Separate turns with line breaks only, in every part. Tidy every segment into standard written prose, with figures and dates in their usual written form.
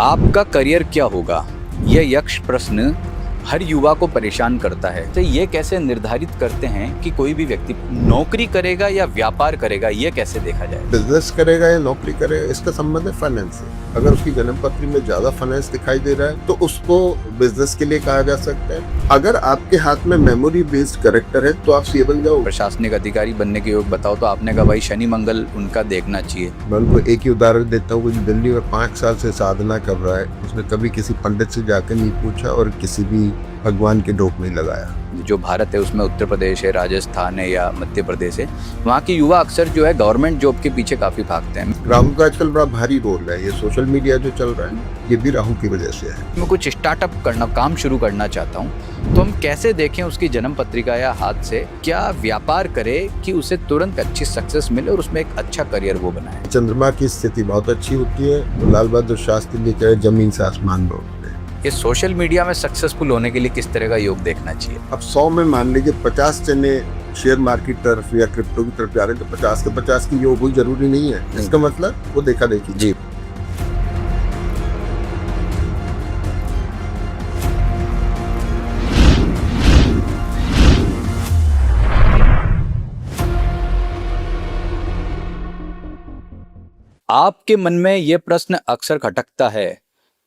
आपका करियर क्या होगा? यह यक्ष प्रश्न हर युवा को परेशान करता है। तो ये कैसे निर्धारित करते हैं कि कोई भी व्यक्ति नौकरी करेगा या व्यापार करेगा, ये कैसे देखा जाए?
बिजनेस करेगा या नौकरी करेगा, इसका संबंध है फाइनेंस से। अगर उसकी जन्म पत्री में ज्यादा फाइनेंस दिखाई दे रहा है तो उसको बिजनेस के लिए कहा जा सकता है। अगर आपके हाथ में मेमोरी बेस्ड कैरेक्टर है तो आप सीए बन जाओ।
प्रशासनिक अधिकारी बनने के योग बताओ, तो आपने कहा भाई शनि मंगल उनका देखना चाहिए।
मैं उनको एक ही उदाहरण देता हूँ, जो दिल्ली में 5 साल से साधना कर रहा है, उसने कभी किसी पंडित से जाकर नहीं पूछा और किसी भी भगवान के डोक नहीं लगाया।
जो भारत है उसमें उत्तर प्रदेश है, राजस्थान है या मध्य प्रदेश है, वहाँ के युवा अक्सर जो है गवर्नमेंट जॉब के पीछे काफी भागते हैं।
राहु का आजकल बड़ा भारी रोल है। ये सोशल मीडिया जो चल रहा है ये भी राहु की वजह से है।
मैं कुछ स्टार्टअप करना, काम शुरू करना चाहता हूँ, तो हम कैसे देखें उसकी जन्म पत्रिका या हाथ से, क्या व्यापार करे कि उसे तुरंत अच्छी सक्सेस मिले और उसमें एक अच्छा करियर वो बनाए?
चंद्रमा की स्थिति बहुत अच्छी होती है तो लाल बहादुर शास्त्री ने कहा जमीन से आसमान बोलते हैं।
ये सोशल मीडिया में सक्सेसफुल होने के लिए किस तरह का योग देखना चाहिए?
अब 100 में मान लीजिए 50 जने शेयर मार्केट तरफ या क्रिप्टो की तरफ जा रहे हैं तो 50 के 50 की योग हुई जरूरी नहीं है। इसका मतलब वो देखा देखी।
जी। आपके मन में यह प्रश्न अक्सर खटकता है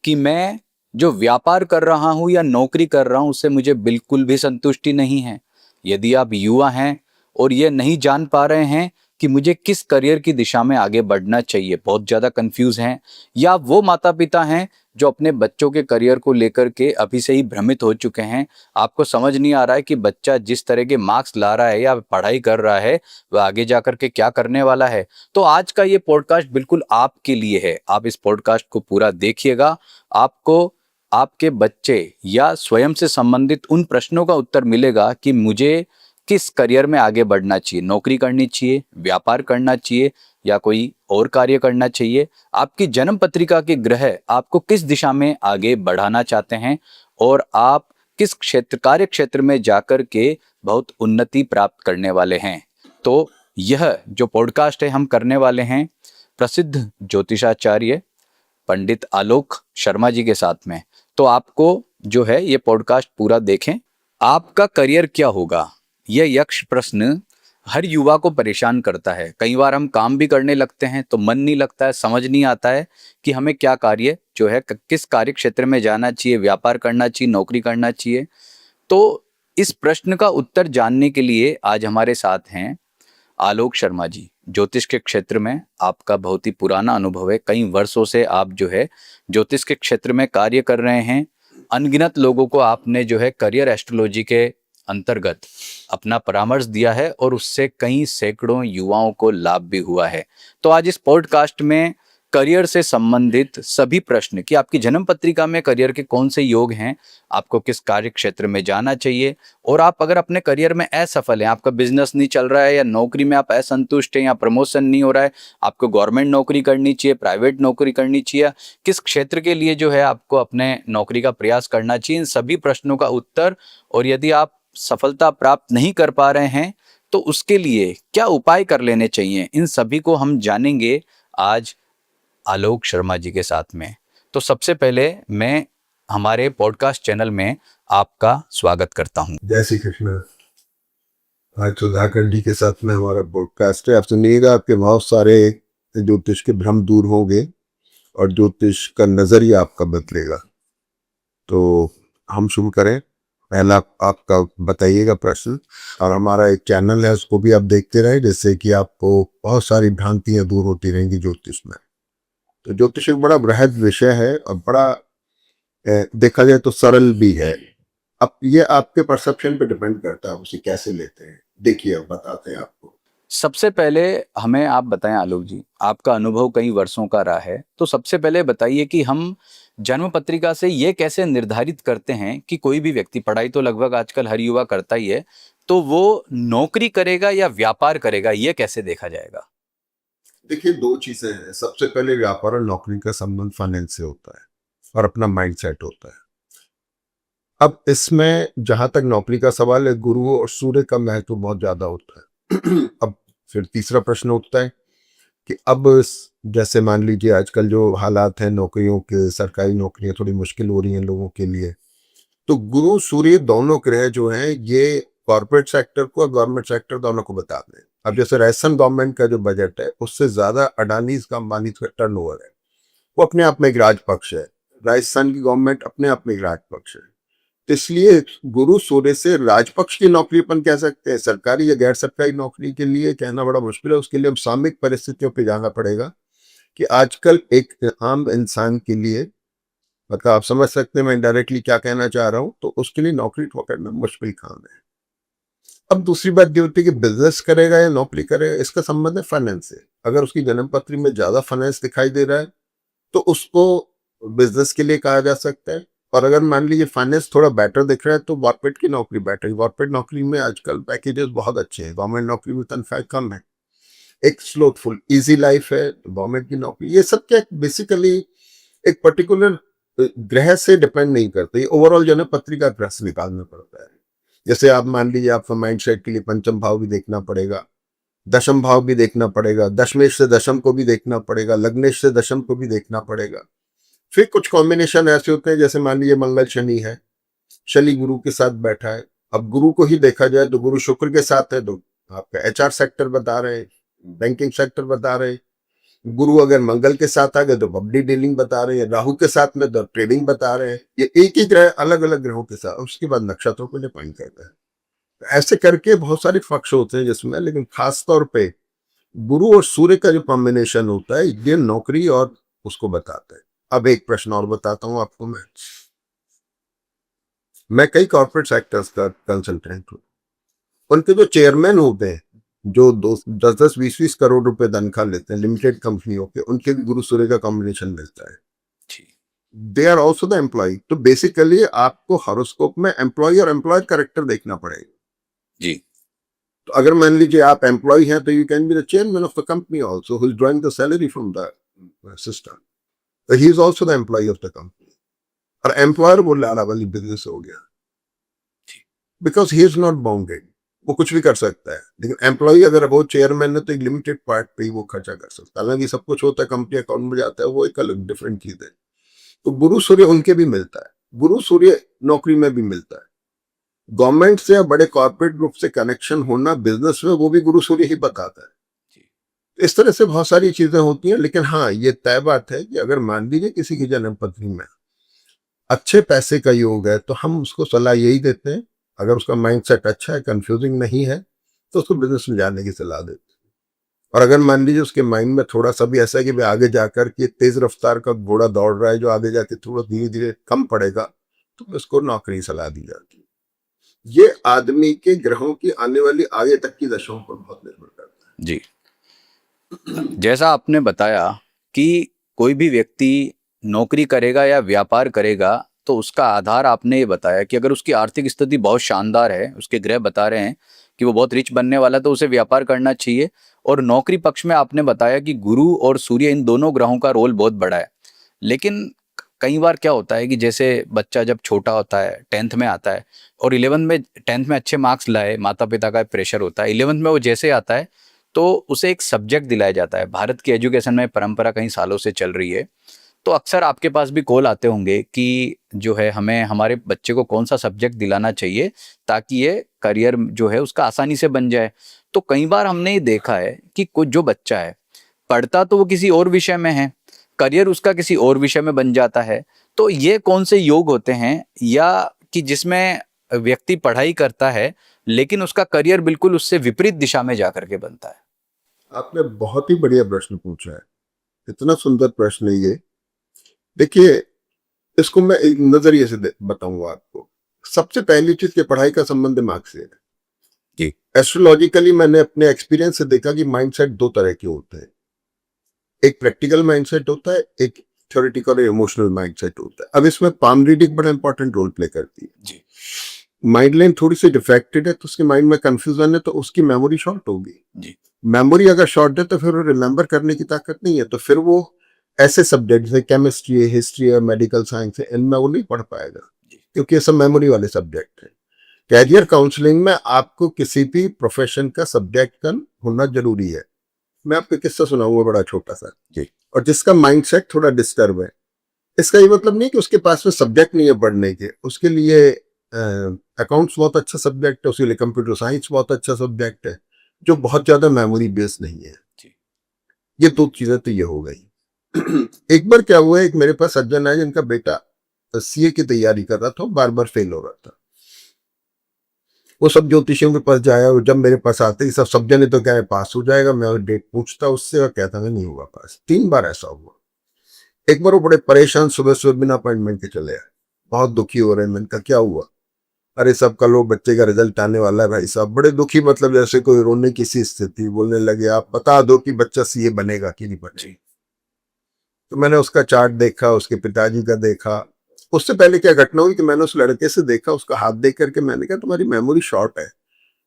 कि मैं जो व्यापार कर रहा हूं या नौकरी कर रहा हूं उससे मुझे बिल्कुल भी संतुष्टि नहीं है। यदि आप युवा हैं और ये नहीं जान पा रहे हैं कि मुझे किस करियर की दिशा में आगे बढ़ना चाहिए, बहुत ज़्यादा कंफ्यूज हैं, या वो माता पिता हैं जो अपने बच्चों के करियर को लेकर के अभी से ही भ्रमित हो चुके हैं, आपको समझ नहीं आ रहा है कि बच्चा जिस तरह के मार्क्स ला रहा है या पढ़ाई कर रहा है वह आगे जाकर के क्या करने वाला है, तो आज का ये पॉडकास्ट बिल्कुल आपके लिए है। आप इस पॉडकास्ट को पूरा देखिएगा, आपको आपके बच्चे या स्वयं से संबंधित उन प्रश्नों का उत्तर मिलेगा कि मुझे किस करियर में आगे बढ़ना चाहिए, नौकरी करनी चाहिए, व्यापार करना चाहिए या कोई और कार्य करना चाहिए। आपकी जन्म पत्रिका के ग्रह आपको किस दिशा में आगे बढ़ाना चाहते हैं और आप किस कार्य क्षेत्र में जाकर के बहुत उन्नति प्राप्त करने वाले हैं। तो यह जो पॉडकास्ट है हम करने वाले हैं प्रसिद्ध ज्योतिषाचार्य पंडित आलोक शर्मा जी के साथ में। तो आपको जो है ये पॉडकास्ट पूरा देखें। आपका करियर क्या होगा, यह यक्ष प्रश्न हर युवा को परेशान करता है। कई बार हम काम भी करने लगते हैं तो मन नहीं लगता है, समझ नहीं आता है कि हमें क्या कार्य जो है किस कार्य क्षेत्र में जाना चाहिए, व्यापार करना चाहिए, नौकरी करना चाहिए। तो इस प्रश्न का उत्तर जानने के लिए आज हमारे साथ हैं आलोक शर्मा जी। ज्योतिष के क्षेत्र में आपका बहुत ही पुराना अनुभव है, कई वर्षों से आप जो है ज्योतिष के क्षेत्र में कार्य कर रहे हैं। अनगिनत लोगों को आपने जो है करियर एस्ट्रोलॉजी के अंतर्गत अपना परामर्श दिया है और उससे कई सैकड़ों युवाओं को लाभ भी हुआ है। तो आज इस पॉडकास्ट में करियर से संबंधित सभी प्रश्न कि आपकी जन्म पत्रिका में करियर के कौन से योग हैं, आपको किस कार्य क्षेत्र में जाना चाहिए, और आप अगर अपने करियर में असफल हैं, आपका बिजनेस नहीं चल रहा है या नौकरी में आप असंतुष्ट हैं या प्रमोशन नहीं हो रहा है, आपको गवर्नमेंट नौकरी करनी चाहिए, प्राइवेट नौकरी करनी चाहिए, किस क्षेत्र के लिए जो है आपको अपने नौकरी का प्रयास करना चाहिए, इन सभी प्रश्नों का उत्तर, और यदि आप सफलता प्राप्त नहीं कर पा रहे हैं तो उसके लिए क्या उपाय कर लेने चाहिए, इन सभी को हम जानेंगे आज आलोक शर्मा जी के साथ में। तो सबसे पहले मैं हमारे पॉडकास्ट चैनल में आपका स्वागत करता हूं।
जय श्री कृष्ण। आज सुधाकर जी के साथ में हमारा पॉडकास्ट है। आप सुनिएगा, आपके बहुत सारे ज्योतिष के भ्रम दूर होंगे और ज्योतिष का नजरिया आपका बदलेगा। तो हम शुरू करें। पहला आपका बताइएगा प्रश्न, और हमारा एक चैनल है उसको भी आप देखते रहे, जिससे कि आपको बहुत सारी भ्रांतियां दूर होती रहेंगी ज्योतिष में। तो ज्योतिष एक बड़ा बृहद विषय है और बड़ा देखा जाए तो सरल भी है। अब ये आपके परसेप्शन पे डिपेंड करता है, उसे कैसे लेते हैं। देखिए अब बताते हैं आपको।
सबसे पहले हमें आप बताएं आलोक जी, आपका अनुभव कई वर्षों का रहा है, तो सबसे पहले बताइए कि हम जन्म पत्रिका से ये कैसे निर्धारित करते हैं कि कोई भी व्यक्ति, पढ़ाई तो लगभग आजकल हर युवा करता ही है, तो वो नौकरी करेगा या व्यापार करेगा, ये कैसे देखा जाएगा?
देखिए, दो चीजें हैं। सबसे पहले व्यापार और नौकरी का संबंध फाइनेंस से होता है और अपना माइंड सेट होता है। अब इसमें जहां तक नौकरी का सवाल है, गुरु और सूर्य का महत्व बहुत ज्यादा होता है। अब फिर तीसरा प्रश्न उठता है कि अब जैसे मान लीजिए आजकल जो हालात हैं नौकरियों के, सरकारी नौकरियां थोड़ी मुश्किल हो रही हैं लोगों के लिए, तो गुरु सूर्य दोनों ग्रह जो हैं ये कॉर्पोरेट सेक्टर को और गवर्नमेंट सेक्टर दोनों को बताते हैं। अब जैसे राजस्थान गवर्नमेंट का जो बजट है उससे ज्यादा अडानी का अंबानी का टर्नओवर है, वो अपने आप में एक राजपक्ष है। राजस्थान की गवर्नमेंट अपने आप में एक राजपक्ष है। तो इसलिए गुरु सूर्य से राजपक्ष की नौकरी अपन कह सकते हैं, सरकारी या गैर सरकारी नौकरी के लिए कहना बड़ा मुश्किल है। उसके लिए हम सामयिक परिस्थितियों पे जाना पड़ेगा कि आजकल एक आम इंसान के लिए, मतलब आप समझ सकते हैं मैं डायरेक्टली क्या कहना चाह रहा हूं, तो उसके लिए नौकरी पकड़ना मुश्किल काम है। अब दूसरी बात ये होती है कि बिजनेस करेगा या नौकरी करेगा, इसका संबंध है फाइनेंस से। अगर उसकी जन्म पत्री में ज्यादा फाइनेंस दिखाई दे रहा है तो उसको बिजनेस के लिए कहा जा सकता है, और अगर मान लीजिए फाइनेंस थोड़ा बेटर दिख रहा है तो कॉर्पोरेट की नौकरी बेटर है। कॉर्पोरेट नौकरी में आजकल पैकेजेस बहुत अच्छे हैं, गवर्नमेंट नौकरी में तनख्वाह कम है, एक स्लोथफुल इजी लाइफ है गवर्नमेंट की नौकरी। ये सब क्या बेसिकली एक पर्टिकुलर ग्रह से डिपेंड नहीं करते, ये ओवरऑल जन्म पत्री का ग्रह से निकालना पड़ता है। जैसे आप मान लीजिए आपका माइंड सेट के लिए पंचम भाव भी देखना पड़ेगा, दशम भाव भी देखना पड़ेगा, दशमेश से दशम को भी देखना पड़ेगा, लग्नेश से दशम को भी देखना पड़ेगा। फिर कुछ कॉम्बिनेशन ऐसे होते हैं, जैसे मान लीजिए मंगल शनि है, शनि गुरु के साथ बैठा है। अब गुरु को ही देखा जाए तो गुरु शुक्र के साथ है तो आपका एचआर सेक्टर बता रहे हैं, बैंकिंग सेक्टर बता रहे हैं। गुरु अगर मंगल के साथ आ गए तो पब्लिक डीलिंग बता रहे हैं, राहु के साथ में तो ट्रेडिंग बता रहे हैं। ये एक ही ग्रह अलग अलग ग्रहों के साथ, उसके बाद नक्षत्रों को डिफाइन करता है। ऐसे करके बहुत सारे पक्ष होते हैं जिसमें, लेकिन खास तौर पे गुरु और सूर्य का जो कॉम्बिनेशन होता है ये नौकरी और उसको बताता है। अब एक प्रश्न और बताता हूं आपको, मैं कई कॉर्पोरेट सेक्टर्स का कंसल्टेंट हूं। उनके जो चेयरमैन होते हैं जो 10-10 20-20 करोड़ रुपए तनख्वाह लेते हैं लिमिटेड कंपनियों के, उनके गुरु सूर्य का कॉम्बिनेशन मिलता है। They are also the employ. तो बेसिकली आपको हॉरोस्कोप में एम्प्लॉय और एम्प्लॉय कैरेक्टर देखना पड़ेगा
जी।
तो अगर मान लीजिए आप एम्प्लॉय हैं तो you can be the chairman of the company also who is drawing the salary from the system, तो he is also the employee of the company. और एम्प्लॉयर वो लाला वाली बिजनेस हो गया, because he is not bounded, वो कुछ भी कर सकता है। लेकिन एम्प्लॉय अगर वो चेयरमैन है तो एक लिमिटेड पार्ट पे ही वो खर्चा कर सकता है, हालांकि सब कुछ होता है कंपनी अकाउंट में जाता है, वो एक अलग डिफरेंट चीज है। तो गुरु सूर्य उनके भी मिलता है, गुरु सूर्य नौकरी में भी मिलता है। गवर्नमेंट से या बड़े कॉर्पोरेट ग्रुप से कनेक्शन होना बिजनेस में, वो भी गुरु सूर्य ही बताता है। इस तरह से बहुत सारी चीजें होती हैं। लेकिन हाँ, ये तय बात है कि अगर मान लीजिए किसी की जन्म पत्री में अच्छे पैसे का योग है तो हम उसको सलाह यही देते हैं, अगर उसका माइंडसेट अच्छा है, कंफ्यूजिंग नहीं है, तो उसको बिजनेस में जाने की सलाह देते हैं। और अगर मान लीजिए उसके माइंड में थोड़ा सा भी ऐसा है कि भाई आगे जाकर के तेज रफ्तार का घोड़ा दौड़ रहा है जो आगे जाके थोड़ा धीरे धीरे कम पड़ेगा, तो उसको नौकरी सलाह दी जाती है। ये आदमी के ग्रहों की आने वाली आगे तक की दशाओं पर बहुत निर्भर करता है।
जी, जैसा आपने बताया कि कोई भी व्यक्ति नौकरी करेगा या व्यापार करेगा तो उसका आधार आपने ये बताया कि अगर उसकी आर्थिक स्थिति बहुत शानदार है, उसके ग्रह बता रहे हैं कि वो बहुत रिच बनने वाला, तो उसे व्यापार करना चाहिए। और नौकरी पक्ष में आपने बताया कि गुरु और सूर्य इन दोनों ग्रहों का रोल बहुत बड़ा है। लेकिन कई बार क्या होता है कि जैसे बच्चा जब छोटा होता है, 10th में आता है और 11th में 10th में अच्छे मार्क्स लाए, माता पिता का प्रेशर होता है, 11th में वो जैसे आता है तो उसे एक सब्जेक्ट दिलाया जाता है। भारत की एजुकेशन में परंपरा कई सालों से चल रही है, तो अक्सर आपके पास भी कॉल आते होंगे कि जो है हमें हमारे बच्चे को कौन सा सब्जेक्ट दिलाना चाहिए ताकि ये करियर जो है उसका आसानी से बन जाए। तो कई बार हमने ये देखा है कि कुछ जो बच्चा है पढ़ता तो वो किसी और विषय में है, करियर उसका किसी और विषय में बन जाता है। तो ये कौन से योग होते हैं, या कि जिसमें व्यक्ति पढ़ाई करता है लेकिन उसका करियर बिल्कुल उससे विपरीत दिशा में जाकर के बनता है?
आपने बहुत ही बढ़िया प्रश्न पूछा है, इतना सुंदर प्रश्न है ये। देखिए, इसको मैं एक नजरिए से बताऊंगा आपको। सबसे पहली चीज कि पढ़ाई का संबंध दिमाग से है
जी।
एस्ट्रोलॉजिकली मैंने अपने एक्सपीरियंस से देखा कि माइंडसेट दो तरह के होते हैं, एक प्रैक्टिकल माइंडसेट होता है, एक थ्योरेटिकल और इमोशनल माइंडसेट होता है। अब इसमें पाम रीडिंग बड़ा इंपॉर्टेंट रोल प्ले करती है
जी।
माइंड लाइन थोड़ी सी डिफेक्टेड है तो उसके माइंड में कंफ्यूजन है, तो उसकी मेमोरी शॉर्ट होगी।
जी।
मेमोरी अगर शॉर्ट है तो फिर वो रिमेंबर करने की ताकत नहीं है, तो फिर वो ऐसे सब्जेक्ट जैसे केमिस्ट्री है, हिस्ट्री है, मेडिकल साइंस है, इनमें वो नहीं पढ़ पाएगा क्योंकि ये सब मेमोरी वाले सब्जेक्ट है। कैरियर काउंसलिंग में आपको किसी भी प्रोफेशन का सब्जेक्ट का होना जरूरी है। मैं आपको किस्सा सुनाऊंगा बड़ा छोटा सा
जी।
और जिसका माइंडसेट थोड़ा डिस्टर्ब है। इसका ये मतलब नहीं कि उसके पास में सब्जेक्ट नहीं है पढ़ने के, उसके लिए अकाउंट्स बहुत अच्छा सब्जेक्ट है, उसके लिए कंप्यूटर साइंस बहुत अच्छा सब्जेक्ट है, जो बहुत ज्यादा मेमोरी बेस्ड नहीं है।
जी।
ये दो चीजें तो ये हो गई। एक बार क्या हुआ, एक मेरे पास सज्जन है जिनका बेटा सीए की तैयारी कर रहा था, बार बार फेल हो रहा था। वो सब ज्योतिषियों के पास जाया और जब मेरे पास आते ही सब जने तो क्या है पास हो जाएगा, मैं डेट पूछता उससे और कहता मैं नहीं हुआ पास। 3 बार ऐसा हुआ। एक बार वो बड़े परेशान सुबह सुबह बिना अपॉइंटमेंट के चले आए, बहुत दुखी हो रहे हैं। मैंने कहा क्या हुआ? अरे सब कल वो बच्चे का रिजल्ट आने वाला है भाई साहब। बड़े दुखी, मतलब जैसे कोई रोने की सी स्थिति। बोलने लगे आप बता दो कि बच्चा सीए बनेगा कि नहीं बनेगा। तो मैंने उसका चार्ट देखा, उसके पिताजी का देखा। उससे पहले क्या घटना हुई कि मैंने उस लड़के से देखा, उसका हाथ देख करके मैंने कहा तुम्हारी मेमोरी शॉर्ट है,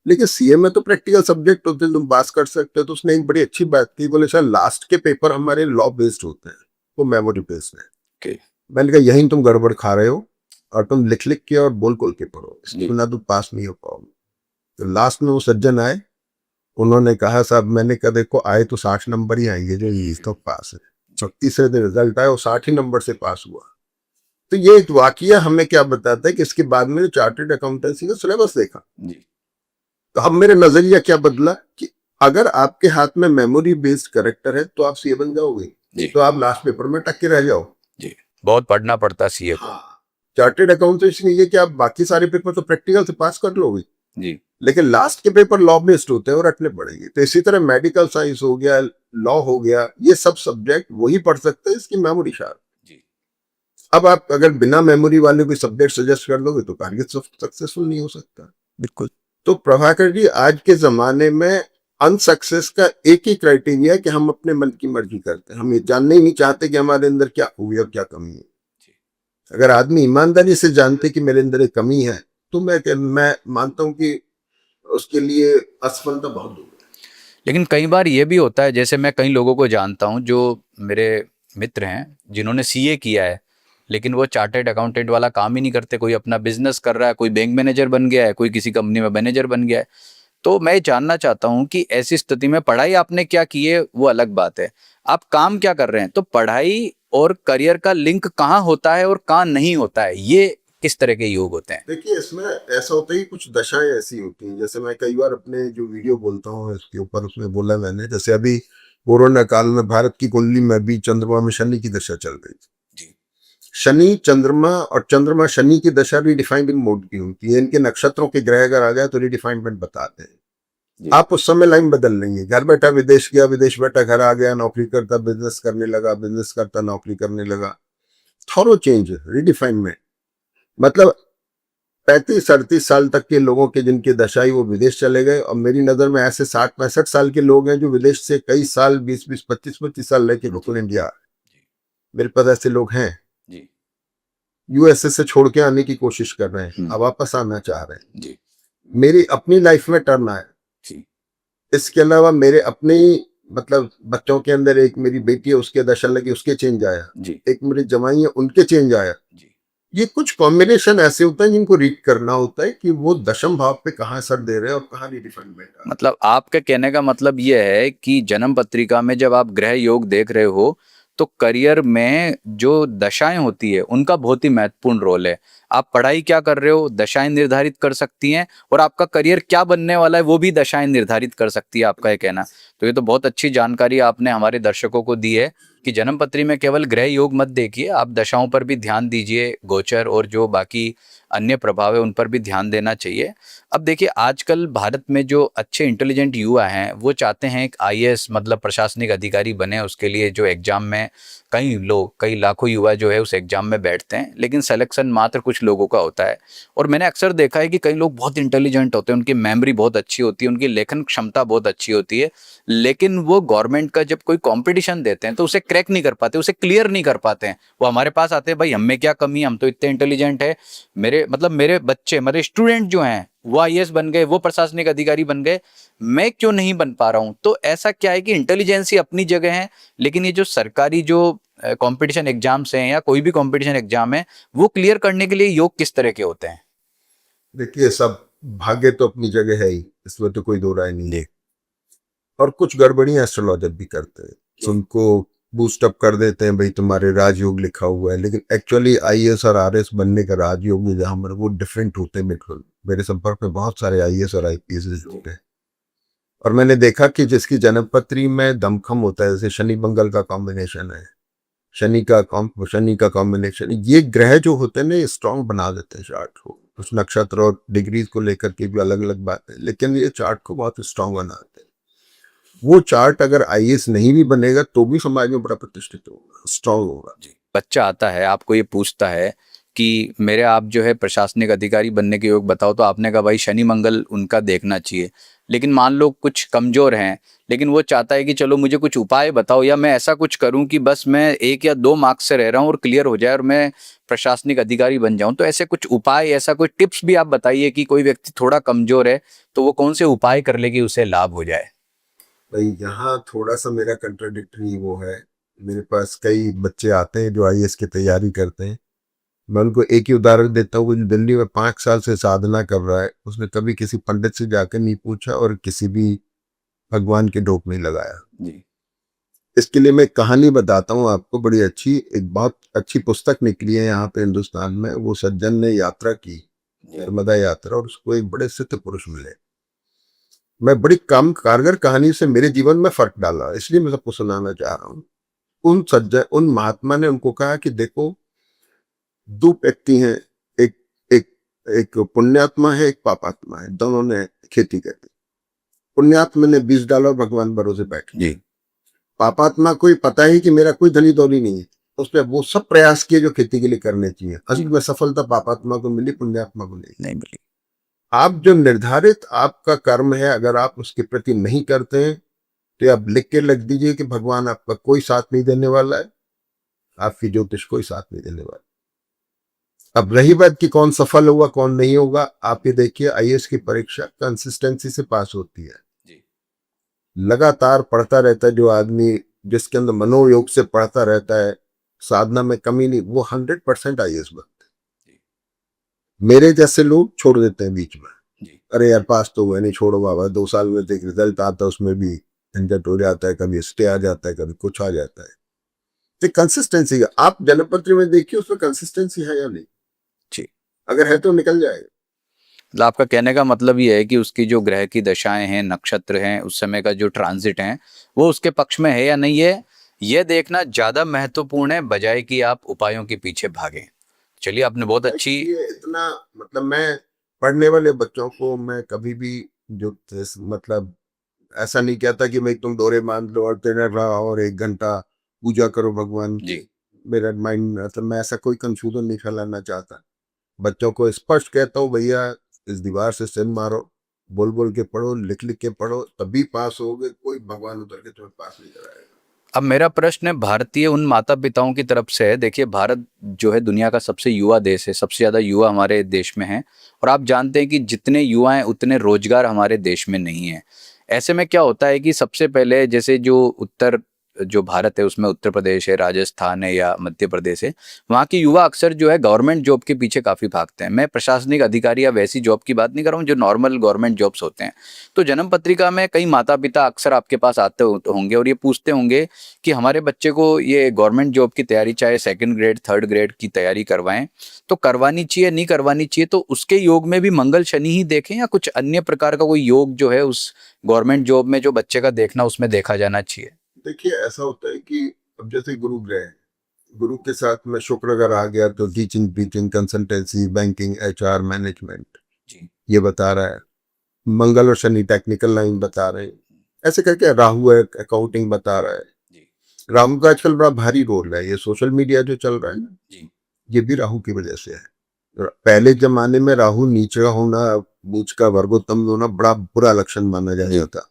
लेकिन सीए में तो प्रैक्टिकल सब्जेक्ट होते हैं, तुम पास कर सकते हो। तो उसने एक बड़ी अच्छी बात की, बोले सर लास्ट के पेपर हमारे लॉ बेस्ड होते हैं, वो मेमोरी बेस्ड है।
Okay.
मैंने कहा यही तुम गड़बड़ खा रहे हो और तुम लिख लिख के और बोल बोल के पढ़ो, इसलिए ना तुम पास नहीं हो पाओगे। तो लास्ट में वो सज्जन आए, उन्होंने कहा साहब, मैंने कहा देखो आए तो 60 नंबर ही आएंगे जो ये तो पास है। तो तीसरे दिन रिजल्ट आया, वो 60 ही नंबर से पास हुआ। तो ये एक वाकया हमें क्या बताता है कि इसके बाद में चार्टर्ड अकाउंटेंसी का सिलेबस देखा
जी।
तो अब मेरे नजरिया क्या बदला कि अगर आपके हाथ में मेमोरी बेस्ड करेक्टर है तो आप सीए बन जाओगे, तो आप लास्ट पेपर में टक के रह जाओ।
जी, बहुत पढ़ना पड़ता सीए को।
हाँ, चार्टर्ड अकाउंटेंसी में ये कि आप बाकी सारे पेपर तो प्रैक्टिकल से पास कर लोगे
जी।
लेकिन लास्ट के पेपर लॉ बेस्ड होते हैं और रटने पड़ेंगे। तो इसी तरह मेडिकल साइंस हो गया, लॉ हो गया, ये सब सब्जेक्ट वही पढ़ सकते हैं इसकी मेमोरी शार्प।
जी।
अब आप अगर बिना मेमोरी वाले कोई सब्जेक्ट सजेस्ट कर दोगे तो टारगेट सक्सेसफुल नहीं हो सकता।
बिल्कुल।
तो प्रभाकर जी, आज के जमाने में अनसक्सेस का एक ही क्राइटेरिया है कि हम अपने मन की मर्जी करते हैं। हम ये जानना ही नहीं चाहते कि हमारे अंदर क्या हुई और क्या कमी है। अगर आदमी ईमानदारी से जानते कि मेरे अंदर एक कमी है तो मैं मानता हूं कि उसके लिए असफलता बहुत दूर है।
लेकिन कई बार ये भी होता है, जैसे मैं कई लोगों को जानता हूँ जो मेरे मित्र हैं जिन्होंने सीए किया है, लेकिन वो चार्टर्ड अकाउंटेंट वाला काम ही नहीं करते। कोई अपना बिजनेस कर रहा है, कोई बैंक मैनेजर बन गया है, कोई किसी कंपनी में मैनेजर बन गया है। तो मैं जानना चाहता हूँ कि ऐसी स्थिति में पढ़ाई आपने क्या की है वो अलग बात है, आप काम क्या कर रहे हैं, तो पढ़ाई और करियर का लिंक कहाँ होता है और कहाँ नहीं होता है, ये किस तरह के योग होते हैं?
देखिए, इसमें ऐसा होता है कि कुछ दशाएं ऐसी होती हैं। जैसे मैं कई बार अपने जो वीडियो बोलता हूँ इसके ऊपर, उसमें बोला मैंने, जैसे अभी कोरोना काल में भारत की कुंडली में भी चंद्रमा में शनि की दशा चल रही थी।
जी।
शनि चंद्रमा और चंद्रमा शनि की दशा रिडिफाइंडिंग मोड की होती है। इनके नक्षत्रों के ग्रह अगर आ गए तो रिडिफाइनमेंट बताते हैं। आप उस समय लाइन बदल लेंगे, घर बैठा विदेश गया, विदेश बैठा घर आ गया, नौकरी करता बिजनेस करने लगा, बिजनेस करता नौकरी करने लगा। Thorough change, redefinement. मतलब 35-38 साल तक के लोगों के जिनकी दशाई वो विदेश चले गए, और मेरी नजर में ऐसे 60-65 साल के लोग हैं जो विदेश से कई साल 20-20 25-25 साल लेके बिल्कुल इंडिया। मेरे पास ऐसे लोग हैं
जी।
यूएसए से छोड़ के आने की कोशिश कर रहे हैं, अब वापस आना चाह रहे हैं।
जी।
मेरी अपनी लाइफ में टर्न आया।
जी।
इसके अलावा मेरे अपने मतलब बच्चों के अंदर, एक मेरी बेटी है उसके दशा लगी, उसके चेंज आया।
जी।
एक मेरे जमाई है उनके चेंज आया।
जी।
ये कुछ कॉम्बिनेशन ऐसे होता है जिनको रीड करना होता है कि वो दशम भाव पे कहाँ असर दे रहे हैं और कहाँ रिडिफाइनमेंट आ रहा है।
मतलब आपके कहने का मतलब ये है कि जन्म पत्रिका में जब आप ग्रह योग देख रहे हो तो करियर में जो दशाएं होती है उनका बहुत ही महत्वपूर्ण रोल है। आप पढ़ाई क्या कर रहे हो दशाएं निर्धारित कर सकती हैं, और आपका करियर क्या बनने वाला है वो भी दशाएं निर्धारित कर सकती है, आपका ये कहना। तो ये तो बहुत अच्छी जानकारी आपने हमारे दर्शकों को दी है कि जन्म पत्री में केवल ग्रह योग मत देखिए, आप दशाओं पर भी ध्यान दीजिए, गोचर और जो बाकी अन्य प्रभाव है उन पर भी ध्यान देना चाहिए। अब देखिए आजकल भारत में जो अच्छे इंटेलिजेंट युवा हैं वो चाहते हैं एक आईएएस मतलब प्रशासनिक अधिकारी बने। उसके लिए जो एग्जाम में कई लाखों युवा जो है उस एग्जाम में बैठते हैं, लेकिन सिलेक्शन मात्र कुछ लोगों का होता है। और मैंने अक्सर देखा है कि कई लोग बहुत इंटेलिजेंट होते हैं, उनकी मेमोरी बहुत अच्छी होती है, उनकी लेखन क्षमता बहुत अच्छी होती है, लेकिन वो गवर्नमेंट का जब कोई कंपटीशन देते हैं तो उसे क्रैक नहीं कर पाते, उसे क्लियर नहीं कर पाते हैं। वो हमारे पास आते हैं, भाई हम में क्या कमी है, हम तो इतने इंटेलिजेंट है, मेरे बच्चे मेरे स्टूडेंट जो हैं वो आईएएस बन गए, वो प्रशासनिक अधिकारी बन गए, मैं क्यों नहीं बन पा रहा हूं? तो ऐसा क्या है कि इंटेलिजेंसी अपनी जगह है, लेकिन ये जो सरकारी जो कंपटीशन एग्जाम्स हैं या कोई भी कंपटीशन एग्जाम है वो क्लियर करने के लिए योग किस तरह के होते हैं?
देखिए, सब भाग्य तो अपनी जगह है ही, इसमें तो कोई दो राय नहीं है। और कुछ गड़बड़ी एस्ट्रोलॉजर भी करते हैं, उनको बूस्ट अप कर देते हैं, भाई तुम्हारे राजयोग लिखा हुआ है, लेकिन एक्चुअली आईएएस और आरएस बनने का राजयोग जहाँ पर वो डिफरेंट होते हैं बिल्कुल। मेरे संपर्क में बहुत सारे आईएएस और आईपीएस होते हैं, और मैंने देखा कि जिसकी जन्मपत्री में दमखम होता है, जैसे शनि मंगल का कॉम्बिनेशन है, शनि का कॉम्बिनेशन, ये ग्रह जो होते हैं ना, ये स्ट्रांग बना देते हैं चार्ट को। कुछ नक्षत्र और डिग्रीज को लेकर के भी अलग अलग बात है, लेकिन ये चार्ट को बहुत स्ट्रांग बनाते हैं। वो चार्ट अगर आईएएस नहीं भी बनेगा तो भी समाज में बड़ा प्रतिष्ठित होगा, स्ट्रांग होगा।
बच्चा आता है, आपको ये पूछता है कि मेरे आप जो है प्रशासनिक अधिकारी बनने के योग बताओ, तो आपने कहा भाई शनि मंगल उनका देखना चाहिए। लेकिन मान लो कुछ कमजोर हैं, लेकिन वो चाहता है कि चलो मुझे कुछ उपाय बताओ, या मैं ऐसा कुछ करूं कि बस मैं 1 या 2 मार्क्स से रह रहा हूं और क्लियर हो जाए और मैं प्रशासनिक अधिकारी बन जाऊं। तो ऐसे कुछ उपाय, ऐसा कोई टिप्स भी आप बताइए कि कोई व्यक्ति थोड़ा कमजोर है तो वो कौन से उपाय कर ले कि उसे लाभ हो जाए।
भाई यहाँ थोड़ा सा मेरा कंट्राडिक्टरी वो है, मेरे पास कई बच्चे आते हैं जो आईएएस की तैयारी करते हैं। मैं उनको एक ही उदाहरण देता हूँ, वो जो दिल्ली में 5 साल से साधना कर रहा है, उसने कभी किसी पंडित से जाकर नहीं पूछा और किसी भी भगवान के ढोक नहीं लगाया
जी।
इसके लिए मैं कहानी बताता हूँ आपको, बड़ी अच्छी, एक बहुत अच्छी पुस्तक निकली है यहाँ पे हिंदुस्तान में। वो सज्जन ने यात्रा की, नर्मदा यात्रा, और उसको एक बड़े सिद्ध पुरुष मिले। मैं बड़ी कम कारगर कहानी से मेरे जीवन में फर्क डाला, इसलिए मैं सबको सुनाना चाह रहा हूँ। उन महात्मा ने उनको कहा कि देखो, 2 व्यक्ति हैं, एक एक एक पुण्यात्मा है, एक पापात्मा है, दोनों ने खेती कर दी। पुण्यात्मा ने 20 डाला, भगवान भरोसे बैठे।
जी।
पापात्मा को पता ही कि मेरा कोई धनी दौली नहीं है, उसने वो सब प्रयास किए जो खेती के लिए करने चाहिए। अंत में सफलता पापात्मा को मिली, पुण्यात्मा को नहीं
मिली।
आप जो निर्धारित आपका कर्म है, अगर आप उसके प्रति नहीं करते हैं तो आप लिख के रख दीजिए कि भगवान आपका कोई साथ नहीं देने वाला है, आपकी ज्योतिष कोई साथ नहीं देने वाला। अब रही बात कि कौन सफल होगा कौन नहीं होगा, आप ये देखिए, आईएएस की परीक्षा कंसिस्टेंसी से पास होती है। लगातार पढ़ता रहता है जो आदमी, जिसके अंदर मनोयोग से पढ़ता रहता है, साधना में कमी नहीं, वो 100% आईएएस बनते हैं। मेरे जैसे लोग छोड़ देते हैं बीच में, अरे यार पास तो हुआ नहीं, छोड़ो बाबा, 2 साल में एक रिजल्ट आता है, उसमें भी झंझट हो जाता है, कभी स्टे आ जाता है, कभी कुछ आ जाता है। तो कंसिस्टेंसी, आप जन्मपत्र में देखिए उसमें कंसिस्टेंसी है या नहीं, अगर है तो निकल जाएगा।
मतलब आपका कहने का मतलब ये है कि उसकी जो ग्रह की दशाएं हैं, नक्षत्र हैं, उस समय का जो ट्रांजिट है वो उसके पक्ष में है या नहीं है, ये देखना ज्यादा महत्वपूर्ण है, बजाय कि आप उपायों के पीछे भागें। चलिए, आपने बहुत अच्छी,
इतना मतलब मैं पढ़ने वाले बच्चों को मैं कभी भी जो मतलब ऐसा नहीं कहता कि भाई तुम डोरे बांध लो और तेरे रहा और 1 घंटा पूजा करो भगवान की। मेरा माइंड, मतलब मैं ऐसा कोई कंफ्यूजन नहीं फैलाना चाहता। बच्चों को स्पष्ट कहता हूँ, भैया इस दीवार से सिर मारो, बोल बोल के पढ़ो, लिख लिख के पढ़ो, तभी पास होगे, कोई भगवान उतर के तुम्हें पास नहीं कराएगा।
अब मेरा प्रश्न है भारतीय उन माता पिताओं की तरफ से है। देखिए, भारत जो है दुनिया का सबसे युवा देश है, सबसे ज़्यादा युवा हमारे देश में हैं, और आप जानते हैं कि जितने युवा हैं उतने रोजगार हमारे देश में नहीं है। ऐसे में क्या होता है कि सबसे पहले, जैसे जो भारत है उसमें उत्तर प्रदेश है, राजस्थान है या मध्य प्रदेश है, वहाँ के युवा अक्सर जो है गवर्नमेंट जॉब के पीछे काफ़ी भागते हैं। मैं प्रशासनिक अधिकारी या वैसी जॉब की बात नहीं कर रहा हूँ जो नॉर्मल गवर्नमेंट जॉब्स होते हैं। तो जन्म पत्रिका में कई माता पिता अक्सर आपके पास आते होंगे और ये पूछते होंगे कि हमारे बच्चे को ये गवर्नमेंट जॉब की तैयारी, चाहे 2nd ग्रेड 3rd ग्रेड की तैयारी करवाएं, तो करवानी चाहिए नहीं करवानी चाहिए? तो उसके योग में भी मंगल शनि ही देखें या कुछ अन्य प्रकार का कोई योग जो है उस गवर्नमेंट जॉब में जो बच्चे का देखना उसमें देखा जाना चाहिए?
देखिए, ऐसा होता है कि अब जैसे गुरु ग्रह, गुरु के साथ में शुक्र अगर आ गया तो teaching, preaching, consultancy, banking, HR, management ये बता रहा है। मंगल और शनि टेक्निकल लाइन बता रहे हैं। ऐसे करके राहु है, अकाउंटिंग बता रहा है। राहु का आजकल बड़ा भारी रोल है, ये सोशल मीडिया जो चल रहा है ना, ये भी राहु की वजह से है। पहले जमाने में राहु नीचा होना, बूझ का वर्गोत्तम होना बड़ा बुरा लक्षण माना जाता था।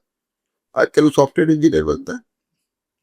आजकल सॉफ्टवेयर इंजीनियर बनता है,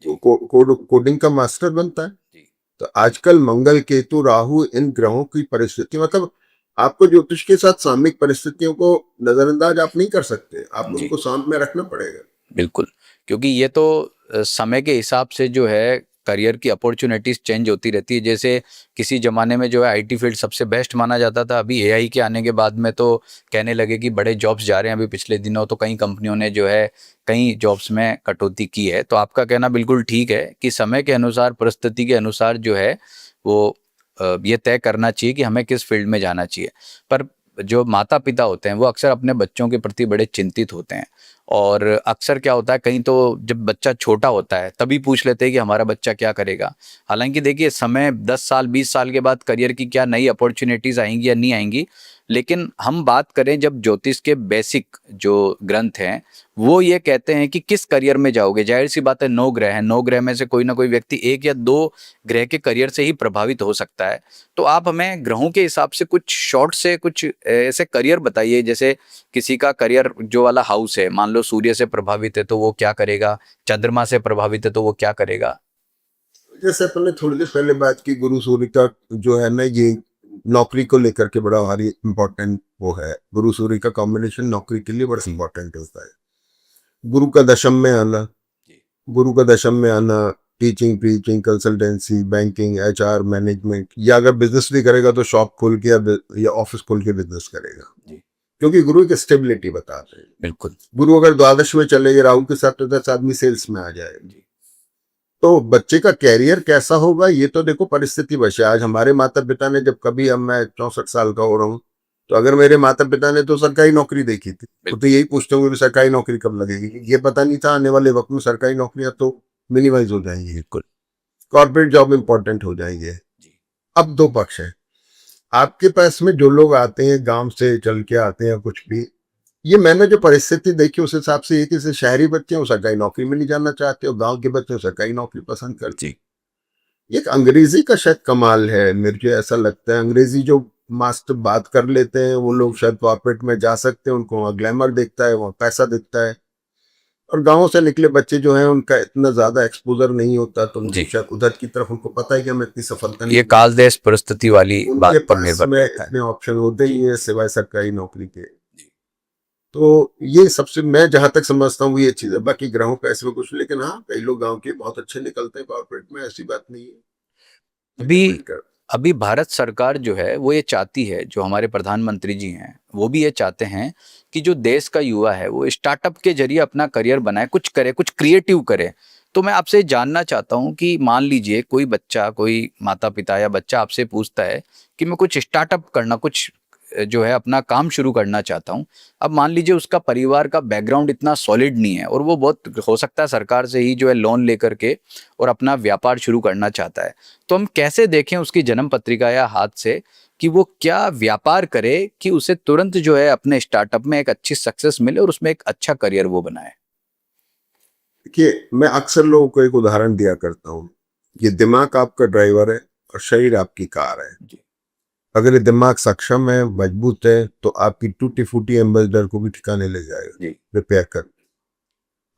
कोडिंग का मास्टर बनता है। तो आजकल मंगल, केतु, राहु, इन ग्रहों की परिस्थिति, मतलब आपको ज्योतिष के साथ सामयिक परिस्थितियों को नजरअंदाज आप नहीं कर सकते, आप उनको सामने में रखना पड़ेगा।
बिल्कुल, क्योंकि ये तो समय के हिसाब से जो है करियर की अपॉर्चुनिटीज चेंज होती रहती है। जैसे किसी ज़माने में जो है आईटी फील्ड सबसे बेस्ट माना जाता था, अभी एआई के आने के बाद में तो कहने लगे कि बड़े जॉब्स जा रहे हैं। अभी पिछले दिनों तो कई कंपनियों ने जो है कई जॉब्स में कटौती की है। तो आपका कहना बिल्कुल ठीक है कि समय के अनुसार, परिस्थिति के अनुसार जो है वो ये तय करना चाहिए कि हमें किस फील्ड में जाना चाहिए। पर जो माता पिता होते हैं वो अक्सर अपने बच्चों के प्रति बड़े चिंतित होते हैं, और अक्सर क्या होता है, कहीं तो जब बच्चा छोटा होता है तभी पूछ लेते हैं कि हमारा बच्चा क्या करेगा। हालांकि देखिए, समय 10 साल 20 साल के बाद करियर की क्या नई अपॉर्चुनिटीज आएंगी या नहीं आएंगी, लेकिन हम बात करें जब ज्योतिष के बेसिक जो ग्रंथ हैं वो ये कहते हैं कि किस करियर में जाओगे। जाहिर सी बात है, 9 ग्रह हैं, 9 ग्रह में से कोई ना कोई व्यक्ति 1 या 2 ग्रह के करियर से ही प्रभावित हो सकता है। तो आप हमें ग्रहों के हिसाब से कुछ शॉर्ट से कुछ ऐसे करियर बताइए। जैसे किसी का करियर जो वाला हाउस है, मान लो सूर्य से प्रभावित है तो वो क्या करेगा, चंद्रमा से प्रभावित है तो वो क्या करेगा।
जैसे अपने थोड़ी देर पहले बात की, गुरु सूर्य का जो है ना, ये नौकरी को लेकर के बड़ा भारी इंपॉर्टेंट वो है। गुरु सूर्य का कॉम्बिनेशन नौकरी के लिए बड़ा इंपॉर्टेंट होता है। गुरु का दशम में आना, गुरु का दशम में आना, teaching, preaching, consultancy, banking, HR, management, या अगर बिजनेस भी करेगा तो शॉप खोल के या ऑफिस खोल के बिजनेस करेगा, क्योंकि गुरु की स्टेबिलिटी बताते हैं।
बिल्कुल।
गुरु अगर द्वादश में चले गए राहु के साथ तो 10 आदमी सेल्स में आ जाएगा। तो बच्चे का कैरियर कैसा होगा ये तो देखो परिस्थिति वश है। आज हमारे माता पिता ने, जब कभी अब मैं 64 साल का हो रहा हूँ, तो अगर मेरे माता पिता ने तो सरकारी नौकरी देखी थी तो यही पूछते होंगे सरकारी नौकरी कब लगेगी। ये पता नहीं था आने वाले वक्त में सरकारी नौकरियां तो मिनिमाइज हो जाएंगी,
बिल्कुल
कॉर्पोरेट जॉब इंपॉर्टेंट हो जाएंगे। अब 2 पक्ष है आपके पास में। जो लोग आते हैं गांव से चल के आते हैं कुछ भी, ये मैंने जो परिस्थिति देखी उस हिसाब से ये कि शहरी बच्चे वो सरकारी नौकरी में नहीं जाना चाहते और गांव के बच्चे सरकारी नौकरी पसंद करते। एक अंग्रेजी का शायद कमाल है, मुझे ऐसा लगता है। अंग्रेजी जो मास्टर बात कर लेते हैं वो लोग शायद कॉर्पोरेट में जा सकते हैं, उनको वहाँ ग्लैमर दिखता है, वहाँ पैसा दिखता है। और गांव से निकले बच्चे जो हैं उनका इतना ज्यादा एक्सपोजर नहीं होता, तो शायद उधर की तरफ उनको पता है कि हमें इतनी सफलता नहीं।
ये काल देश परिस्थिति वाली बात पर निर्भर
में इतने ऑप्शन होते ही है सिवाय सरकारी नौकरी के। तो ये सबसे, मैं जहां तक समझता हूँ ये चीज है। बाकी ग्रहों का ऐसे कुछ, लेकिन हाँ कई लोग गांव के बहुत अच्छे निकलते हैं कॉर्पोरेट में, ऐसी बात नहीं है।
अभी भारत सरकार जो है वो ये चाहती है, जो हमारे प्रधानमंत्री जी हैं वो भी ये चाहते हैं कि जो देश का युवा है वो स्टार्टअप के जरिए अपना करियर बनाए, कुछ करे, कुछ क्रिएटिव करे। तो मैं आपसे जानना चाहता हूँ कि मान लीजिए कोई बच्चा, कोई माता पिता या बच्चा आपसे पूछता है कि मैं कुछ स्टार्टअप करना, कुछ जो है अपना काम शुरू करना चाहता हूँ। अब मान लीजिए उसका परिवार का बैकग्राउंड इतना सॉलिड नहीं है और वो बहुत हो सकता है सरकार से ही जो है लोन लेकर के और अपना व्यापार शुरू करना चाहता है। तो हम कैसे देखें उसकी जन्म पत्रिका या हाथ से कि वो क्या व्यापार करे कि उसे तुरंत जो है अपने स्टार्टअप में एक अच्छी सक्सेस मिले और उसमें एक अच्छा करियर वो बनाए।
देखिए, मैं अक्सर लोगों को एक उदाहरण दिया करता हूँ। ये दिमाग आपका ड्राइवर है और शरीर आपकी कार है। अगर ये दिमाग सक्षम है, मजबूत है, तो आपकी टूटी फूटी एम्बेसडर को भी ठिकाने ले जाएगा रिपेयर कर।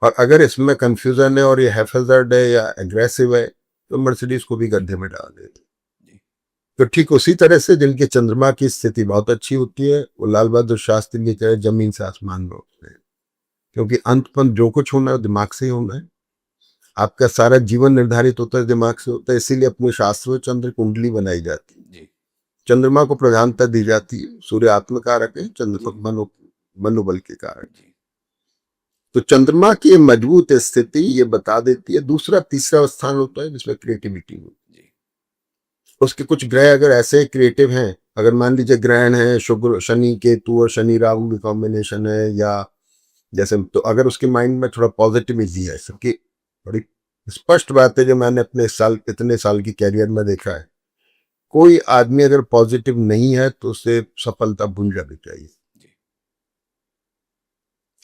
और अगर इसमें कंफ्यूजन है और ये हैफेजर्ड है या एग्रेसिव है तो मर्सिडीज को भी गड्ढे में डाल देते। तो ठीक उसी तरह से जिनके चंद्रमा की स्थिति बहुत अच्छी होती है वो लाल बहादुर शास्त्री की तरह जमीन से आसमान में उठते हैं, क्योंकि अंत पंत जो कुछ होना है दिमाग से ही होना है। आपका सारा जीवन निर्धारित होता है दिमाग से होता है। इसीलिए अपने शास्त्र में चंद्र कुंडली बनाई जाती है, चंद्रमा को प्रधानता दी जाती है। सूर्य आत्मकारक है, चंद्रमा मनोबल के कारक। तो चंद्रमा की मजबूत स्थिति ये बता देती है। दूसरा तीसरा स्थान होता है जिसमें क्रिएटिविटी होती है। उसके कुछ ग्रह अगर ऐसे क्रिएटिव हैं, अगर मान लीजिए ग्रहण है शुक्र शनि केतु और शनि राहु की कॉम्बिनेशन है, या जैसे, तो अगर उसके माइंड में थोड़ा पॉजिटिविटी है, सबकी बड़ी स्पष्ट बात है जो मैंने अपने इतने साल की कैरियर में देखा है, कोई आदमी अगर पॉजिटिव नहीं है तो उसे सफलता भूल जानी चाहिए।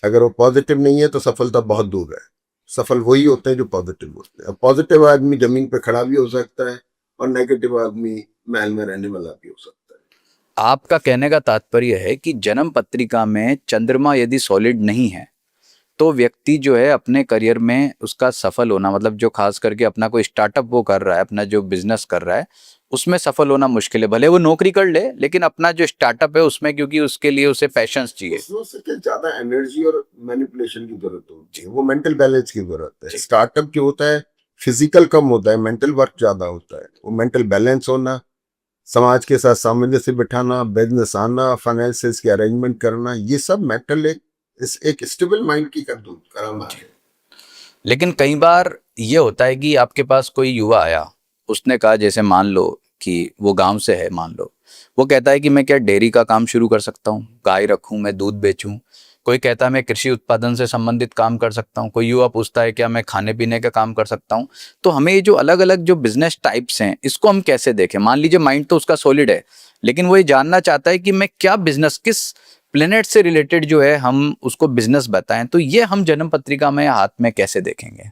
अगर वो पॉजिटिव नहीं है तो सफलता बहुत दूर है। सफल वही होते हैं जो पॉजिटिव होते हैं। पॉजिटिव आदमी जमीन पे खड़ा भी हो सकता है और नेगेटिव आदमी महल में रहने वाला भी हो सकता है।
आपका कहने का तात्पर्य है कि जन्म पत्रिका में चंद्रमा यदि सॉलिड नहीं है तो व्यक्ति जो है अपने करियर में उसका सफल होना, मतलब जो खास करके अपना कोई स्टार्टअप वो कर रहा है, अपना जो बिजनेस कर रहा है उसमें सफल होना मुश्किल है। भले वो नौकरी कर ले लेकिन अपना जो स्टार्टअप है उसमें, क्योंकि उसके लिए उसे पैशंस चाहिए,
उसमें ज्यादा एनर्जी और मैनिपुलेशन की जरूरत होती है, वो मेंटल बैलेंस की जरूरत है। स्टार्टअप जो होता है फिजिकल कम होता है, मेंटल वर्क ज्यादा होता है। वो मेंटल बैलेंस होना, समाज के साथ सामंजस्य बिठाना, बिजनेस आना, फाइनेंसेस की अरेंजमेंट करना, ये सब मेंटल एक स्टेबल माइंड की करामात है।
लेकिन कई बार ये होता है कि आपके पास कोई युवा आया, उसने कहा, जैसे मान लो कि वो गांव से है, मान लो वो कहता है कि मैं क्या डेयरी का काम शुरू कर सकता हूँ, गाय रखूँ, मैं दूध बेचूं। कोई कहता है मैं कृषि उत्पादन से संबंधित काम कर सकता हूँ। कोई युवा पूछता है क्या मैं खाने पीने का काम कर सकता हूँ। तो हमें ये जो अलग अलग जो बिजनेस टाइप्स हैं, इसको हम कैसे देखें? मान लीजिए माइंड तो उसका सॉलिड है, लेकिन वो ये जानना चाहता है कि मैं क्या बिजनेस, किस प्लेनेट से रिलेटेड जो है हम उसको बिजनेस बताएं। तो ये हम जन्म पत्रिका में हाथ में कैसे देखेंगे?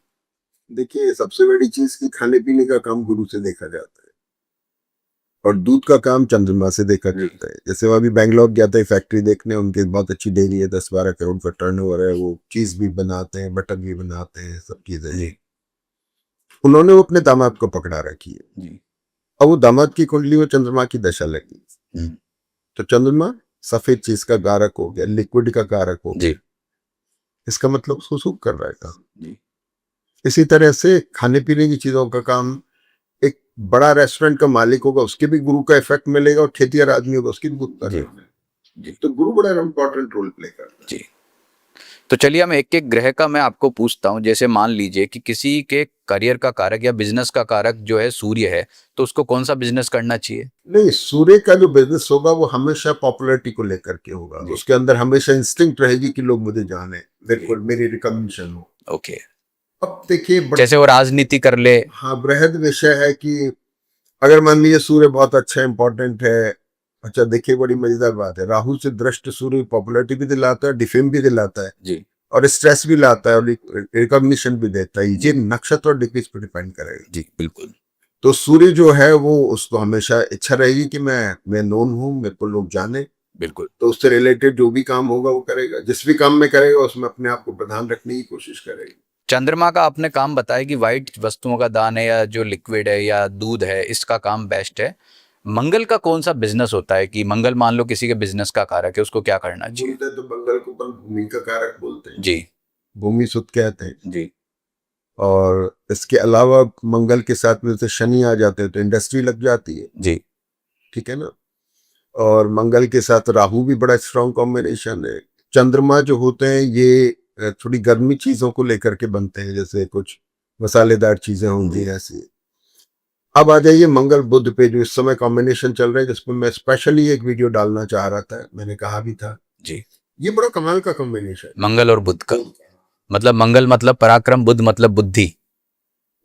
देखिए, सबसे बड़ी चीज की खाने पीने का काम गुरु से देखा जाता है और दूध का काम चंद्रमा से देखा जाता है। जैसे वो अभी बैंगलोर गया था फैक्ट्री देखने, उनकी बहुत अच्छी डेयरी है, 10-12 करोड़ का टर्नओवर है, वो चीज भी बनाते हैं, बटर भी बनाते हैं, सब चीजें जी। उन्होंने वो अपने दामाद को पकड़ा रखी है जी। और वो दामाद की कुंडली में चंद्रमा की दशा लगी, तो चंद्रमा सफेद चीज का कारक हो गया, लिक्विड का कारक हो गया, इसका मतलब उसको सूख कर रहा है काम जी। इसी तरह से खाने पीने की चीजों का काम, एक बड़ा रेस्टोरेंट का मालिक होगा उसके भी गुरु का इफेक्ट मिलेगा, और खेतिहर आदमी होगा उसकी भी गुरु का जी। तो गुरु बड़ा इंपॉर्टेंट रोल प्ले करता है जी।
तो चलिए हम एक एक ग्रह का मैं आपको पूछता हूँ। जैसे मान लीजिए कि किसी के करियर का कारक या बिजनेस का कारक जो है सूर्य है, तो उसको कौन सा बिजनेस करना चाहिए?
नहीं, सूर्य का जो बिजनेस होगा वो हमेशा पॉपुलैरिटी को लेकर के होगा, उसके अंदर हमेशा इंस्टिंक्ट रहेगी कि लोग मुझे जाने, बिल्कुल मेरी रिकॉग्निशन हो।
ओके।
अब देखिए,
जैसे वो राजनीति कर ले।
हाँ, बृहद विषय है कि अगर मान लीजिए सूर्य बहुत अच्छा इंपॉर्टेंट है। अच्छा देखिए, बड़ी मजेदार बात है, राहु से दृष्ट सूर्य पॉपुलैरिटी भी दिलाता है, डिफेम भी दिलाता है जी, और स्ट्रेस भी लाता है, और रिकॉग्निशन भी देता है। ये नक्षत्र और डिग्री पर डिपेंड करेगा
जी। बिल्कुल।
तो सूर्य जो है वो, उसको हमेशा इच्छा रहेगी कि मैं नोन हूँ, मेरे को लोग जाने।
बिल्कुल।
तो उससे रिलेटेड जो भी काम होगा वो करेगा, जिस भी काम में करेगा उसमें अपने आप को प्रधान रखने की कोशिश करेगी।
चंद्रमा का आपने काम बताया कि व्हाइट वस्तुओं का दान है, या जो लिक्विड है या दूध है, इसका काम बेस्ट है। मंगल का कौन सा बिजनेस होता है कि मंगल मान लो किसी के बिजनेस का कारक है, उसको क्या करना चाहिए?
बोलते तो मंगल को भूमि का कारक बोलते हैं
जी,
भूमि सुत कहते हैं
जी।
और इसके अलावा मंगल के साथ में जैसे शनि आ जाते हैं तो इंडस्ट्री लग जाती है
जी,
ठीक है ना। और मंगल के साथ राहु भी बड़ा स्ट्रॉन्ग कॉम्बिनेशन है। चंद्रमा जो होते हैं ये थोड़ी गर्मी चीजों को लेकर के बनते हैं, जैसे कुछ मसालेदार चीजें होंगी ऐसी। अब आ जाइए मंगल बुध पे, जो इस समय कॉम्बिनेशन चल रहा है, जिसमें मैं स्पेशली एक वीडियो डालना चाह रहा था, मैंने कहा भी था
जी।
ये बड़ा कमाल का कॉम्बिनेशन,
मंगल और बुध का मतलब, मंगल मतलब पराक्रम, बुध मतलब बुद्धि।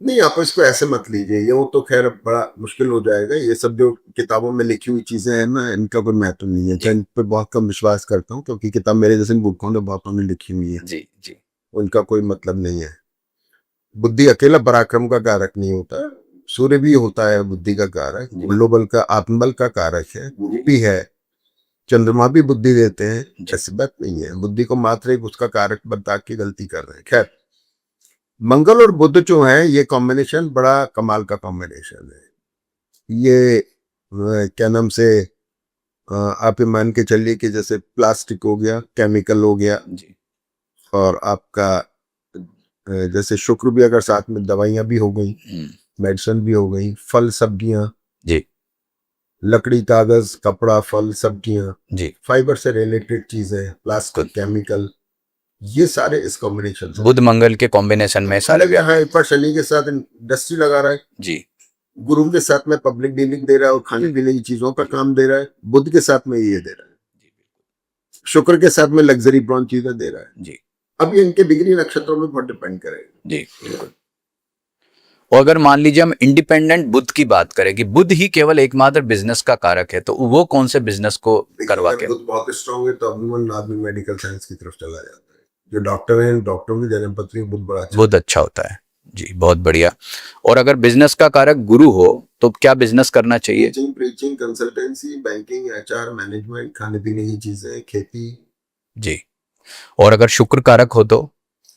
नहीं, आप इसको ऐसे मत लीजिए, ये वो तो खैर बड़ा मुश्किल हो जाएगा। ये सब जो किताबों में लिखी हुई चीजें हैं ना, इनका कोई महत्व नहीं है। इन पर बहुत कम विश्वास करता हूँ, क्योंकि किताब मेरे जैसे बुकों ने बहुतों ने लिखी हुई है
जी, जी।
उनका कोई मतलब नहीं है। बुद्धि अकेला पराक्रम का कारक नहीं होता, सूर्य भी होता है बुद्धि का कारक, ग्लोबल का आत्मबल का कारक है, गुरु भी है, चंद्रमा भी बुद्धि देते हैं। ऐसी बात नहीं है, बुद्धि को मात्र एक उसका कारक बता के गलती कर रहे हैं। खैर, मंगल और बुध जो है ये कॉम्बिनेशन बड़ा कमाल का कॉम्बिनेशन है। ये क्या नाम से आप ये मान के चलिए कि जैसे प्लास्टिक हो गया, केमिकल हो गया जी, और आपका जैसे शुक्र भी अगर साथ में दवाइयां भी हो गई, मेडिसिन भी हो गई, फल सब्जियां जी, लकड़ी कागज कपड़ा फल सब्जियां जी, फाइबर से रिलेटेड चीजें, प्लास्टिक केमिकल, ये सारे इस कॉम्बिनेशन से,
बुध मंगल के कॉम्बिनेशन में सारे।
यहाँ पर शनि के साथ इंडस्ट्री लगा रहा है जी, गुरु के साथ में पब्लिक डीलिंग दे रहा है और खाने पीने की चीजों का काम दे रहा है, बुध के साथ में ये दे रहा है, शुक्र के साथ में लग्जरी ब्रॉन्ज चीजें दे रहा है जी। अब ये इनके डिग्री नक्षत्रों में बहुत डिपेंड करेगा जी।
और अगर मान लीजिए हम इंडिपेंडेंट बुध की बात करें कि बुध ही केवल एकमात्र बिजनेस का कारक है, तो वो कौन से बिजनेस को करवा के?
बुध बहुत स्ट्रांग है तो अमूमन आदमी मेडिकल साइंस की तरफ चला जाता है। जो डॉक्टर हैं, डॉक्टरों की जन्म पत्री बुध
अच्छा होता है जी, बहुत बढ़िया। और अगर बिजनेस का कारक गुरु हो तो क्या बिजनेस करना चाहिए?
Preaching, consultancy, banking, HR, management, खाने पीने की चीजें, खेती जी।
और अगर शुक्र कारक हो तो?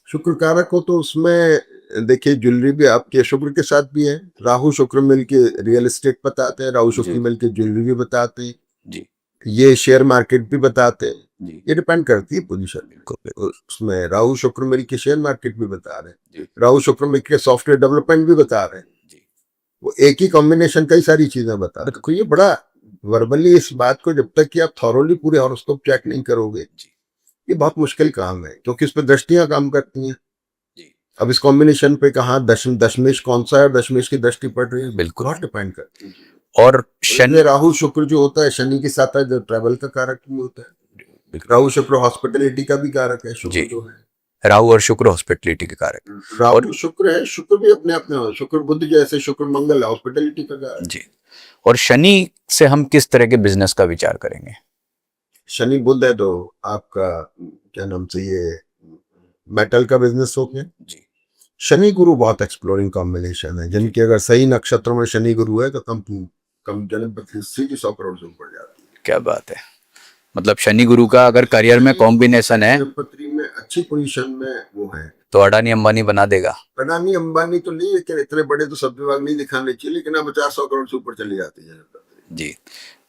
शुक्र कारक हो तो उसमें देखिए ज्वेलरी भी आपके शुक्र के साथ भी है। राहु शुक्र मिलके रियल एस्टेट बताते हैं, राहु शुक्र मिलके ज्वेलरी भी बताते हैं जी। ये शेयर मार्केट भी बताते हैं,
जी
ये डिपेंड करती है पोजीशन।
बिल्कुल
उसमें राहु शुक्र मेरी के शेयर मार्केट भी बता रहे हैं,
जी
राहु शुक्र मेरी के सॉफ्टवेयर डेवलपमेंट भी बता रहे हैं।
जी
वो एक ही कॉम्बिनेशन कई सारी चीजें बता रहे हैं। तो ये बड़ा वर्बली इस बात को जब तक कि आप थॉरोली पूरे हॉरोस्कोप चेक नहीं करोगे,
जी
ये बहुत मुश्किल काम है, क्योंकि इस पर दृष्टियां काम करती हैं।
जी
अब इस कॉम्बिनेशन पे कहाँ दशमेश कौन सा है और दशमेश की दृष्टि पड़ रही है,
बिल्कुल।
बहुत डिपेंड करती है।
और शनि
इसलिए राहु शुक्र जो होता है शनि के साथ है, जो ट्रैवल का कारक भी होता है। राहु शुक्र हॉस्पिटैलिटी का भी कारक है, शुक्र
जी
जो है
राहु और शुक्र हॉस्पिटलिटी के कारक
राहु शुक्र है, शुक्र भी अपने आप में शुक्र बुध जैसे शुक्र मंगल हॉस्पिटैलिटी का कारक।
जी। और शनि से हम किस तरह के बिजनेस का विचार करेंगे?
शनि बुध है तो आपका क्या नाम से ये मेटल का बिजनेस हो गया।
जी
शनि गुरु बहुत एक्सप्लोरिंग कॉम्बिनेशन है, जिनके अगर सही नक्षत्रों में शनि गुरु है तो कम जन्म पर 100 करोड़ से ऊपर जाती है।
क्या बात है, मतलब शनि गुरु का अगर करियर में कॉम्बिनेशन है
पत्री में अच्छी पोजीशन में वो है
तो अडानी अंबानी बना देगा।
अडानी अंबानी तो नहीं, लेकिन इतने बड़े तो सब विभाग नहीं दिखाने चाहिए, लेकिन अब 50-100 करोड़ से ऊपर चली जाती है।
जी।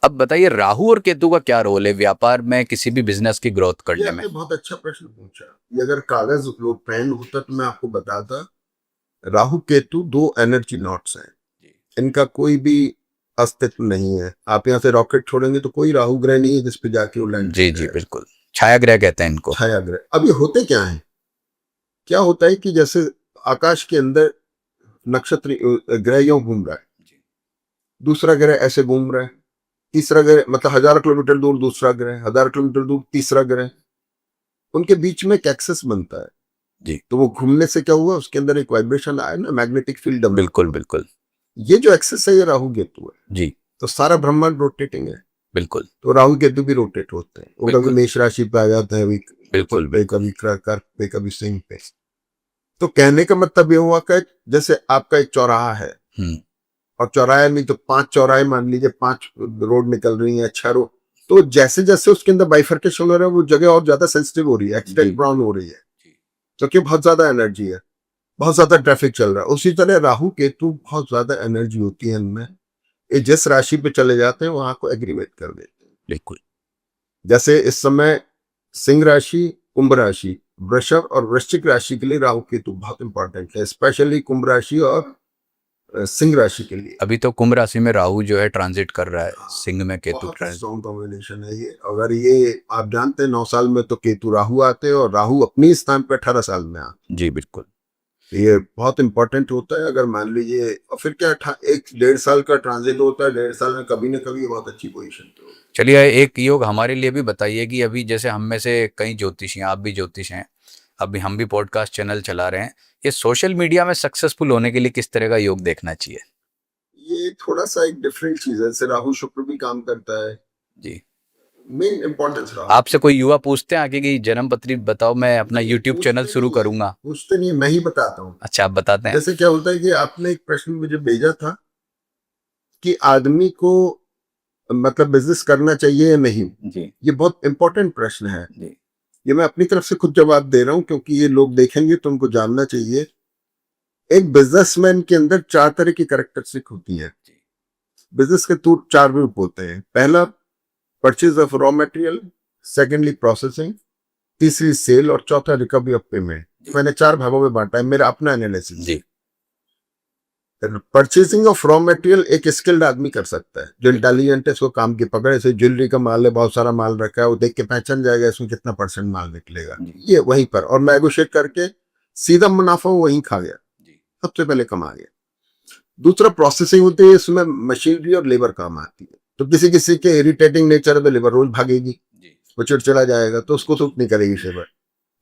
अब बताइए राहु और केतु का क्या रोल है व्यापार में किसी भी बिजनेस की ग्रोथ
ये
करने में?
आपने बहुत अच्छा प्रश्न पूछा। ये अगर कागज वो पेन होता तो मैं आपको बताता। राहु केतु दो एनर्जी नॉट्स हैं, इनका कोई भी अस्तित्व नहीं है। आप यहाँ से रॉकेट छोड़ेंगे तो कोई राहु ग्रह नहीं है जिसपे जाके वो लैंड
जी जी बिल्कुल, छाया ग्रह कहते हैं इनको।
छाया ग्रह। अब ये होते क्या है, क्या होता है कि जैसे आकाश के अंदर नक्षत्र ग्रह यूं घूम रहा है, दूसरा ग्रह ऐसे घूम रहा है, तीसरा ग्रह मतलब 1000 किलोमीटर दूर दूसरा ग्रह, 1000 किलोमीटर दूर तीसरा ग्रह, उनके बीच में एक एक्सेस बनता है।
जी
तो वो घूमने से क्या हुआ, उसके अंदर एक वाइब्रेशन आया ना, मैग्नेटिक फील्ड।
बिल्कुल बिल्कुल।
ये जो एक्सेस है ये राहु केतु है।
जी
तो सारा ब्रह्मांड रोटेटिंग है,
बिल्कुल
तो राहु केतु भी रोटेट होते हैं। वो कभी
बिल्कुल।
मेष राशि पे आ जाते हैं,
बिल्कुल
पे कभी कर्क पे कभी सिंह पे। तो कहने का मतलब ये हुआ कि जैसे आपका एक चौराहा है और चौराहे नहीं तो 5 चौराहे मान लीजिए, 5 रोड निकल रही है, 6 रोड, तो जैसे जैसे उसके अंदर बाइफर्केशन हो रहा है वो जगह और ज्यादा सेंसिटिव हो रही है, एक्सटेंड ब्राउन हो रही है, क्योंकि बहुत ज्यादा एनर्जी है, बहुत ज्यादा ट्रैफिक चल रहा है। उसी तरह राहु केतु बहुत ज्यादा एनर्जी होती है इनमें, ये जिस राशि पे चले जाते हैं वहां को एग्रीवेट कर देते हैं।
बिल्कुल।
जैसे इस समय सिंह राशि, कुंभ राशि, वृषभ और वृश्चिक राशि के लिए राहु केतु बहुत इंपॉर्टेंट है, स्पेशली कुंभ राशि और सिंह राशि के लिए।
अभी तो कुंभ राशि में राहु जो है ट्रांजिट कर रहा है, सिंह में केतु ट्रांजिट।
स्ट्रॉन्ग कॉम्बिनेशन है ये। अगर ये आप जानते हैं 9 साल में तो केतु राहु आते हैं और राहु अपनी स्थान पे 18 साल में आते।
जी बिल्कुल।
ये बहुत इंपॉर्टेंट होता है। अगर मान लीजिए और फिर क्या 1-1.5 साल का ट्रांजिट होता है, 1.5 साल में कभी ना कभी बहुत अच्छी पोजीशन पे।
चलिए एक योग हमारे लिए भी बताइए कि अभी जैसे हम में से कई ज्योतिषी हैं, आप भी ज्योतिष हैं, अभी हम भी पॉडकास्ट चैनल चला रहे हैं, ये सोशल मीडिया में सक्सेसफुल होने के लिए किस तरह का योग देखना चाहिए?
ये थोड़ा सा एक डिफरेंट चीज है, जैसे राहु शुक्र भी काम करता है।
जी।
मेन इंपॉर्टेंस राहु।
आपसे कोई युवा पूछते हैं आगे की जन्म पत्री बताओ, मैं अपना यूट्यूब चैनल शुरू करूंगा?
पूछते नहीं, मैं ही बताता हूँ।
अच्छा आप बताते हैं।
जैसे क्या होता है कि आपने एक प्रश्न मुझे भेजा था कि आदमी को मतलब बिजनेस करना चाहिए या नहीं।
जी
ये बहुत इंपॉर्टेंट प्रश्न है।
जी
ये मैं अपनी तरफ से खुद जवाब दे रहा हूं, क्योंकि ये लोग देखेंगे तो उनको जानना चाहिए। एक बिजनेसमैन के अंदर 4 तरह की कैरेक्टरिस्टिक होती है। बिजनेस के 4 रूप होते हैं। पहला purchase of raw material, secondly processing, तीसरी सेल और चौथा रिकवरी ऑफ पेमेंट। मैंने 4 भागों में बांटा है, मेरा अपना एनालिसिस।
जी।
परचेसिंग ऑफ रॉ मटेरियल एक स्किल्ड आदमी कर सकता है, जो इंटेलिजेंट है, इसको काम की पकड़। ऐसे ज्वेलरी का माल है, बहुत सारा माल रखा है, वो देख के पहचान जाएगा इसमें कितना परसेंट माल निकलेगा, ये वहीं पर, और नेगोशिएट करके सीधा मुनाफा वहीं खा गया, सबसे पहले कमा गया। दूसरा प्रोसेसिंग होती है, इसमें मशीनरी और लेबर काम आती है। तो किसी किसी के इरिटेटिंग नेचर है तो लेबर रोज भागेगी, वो चिड़चिड़ा जाएगा तो उसको सूट नहीं करेगी लेबर,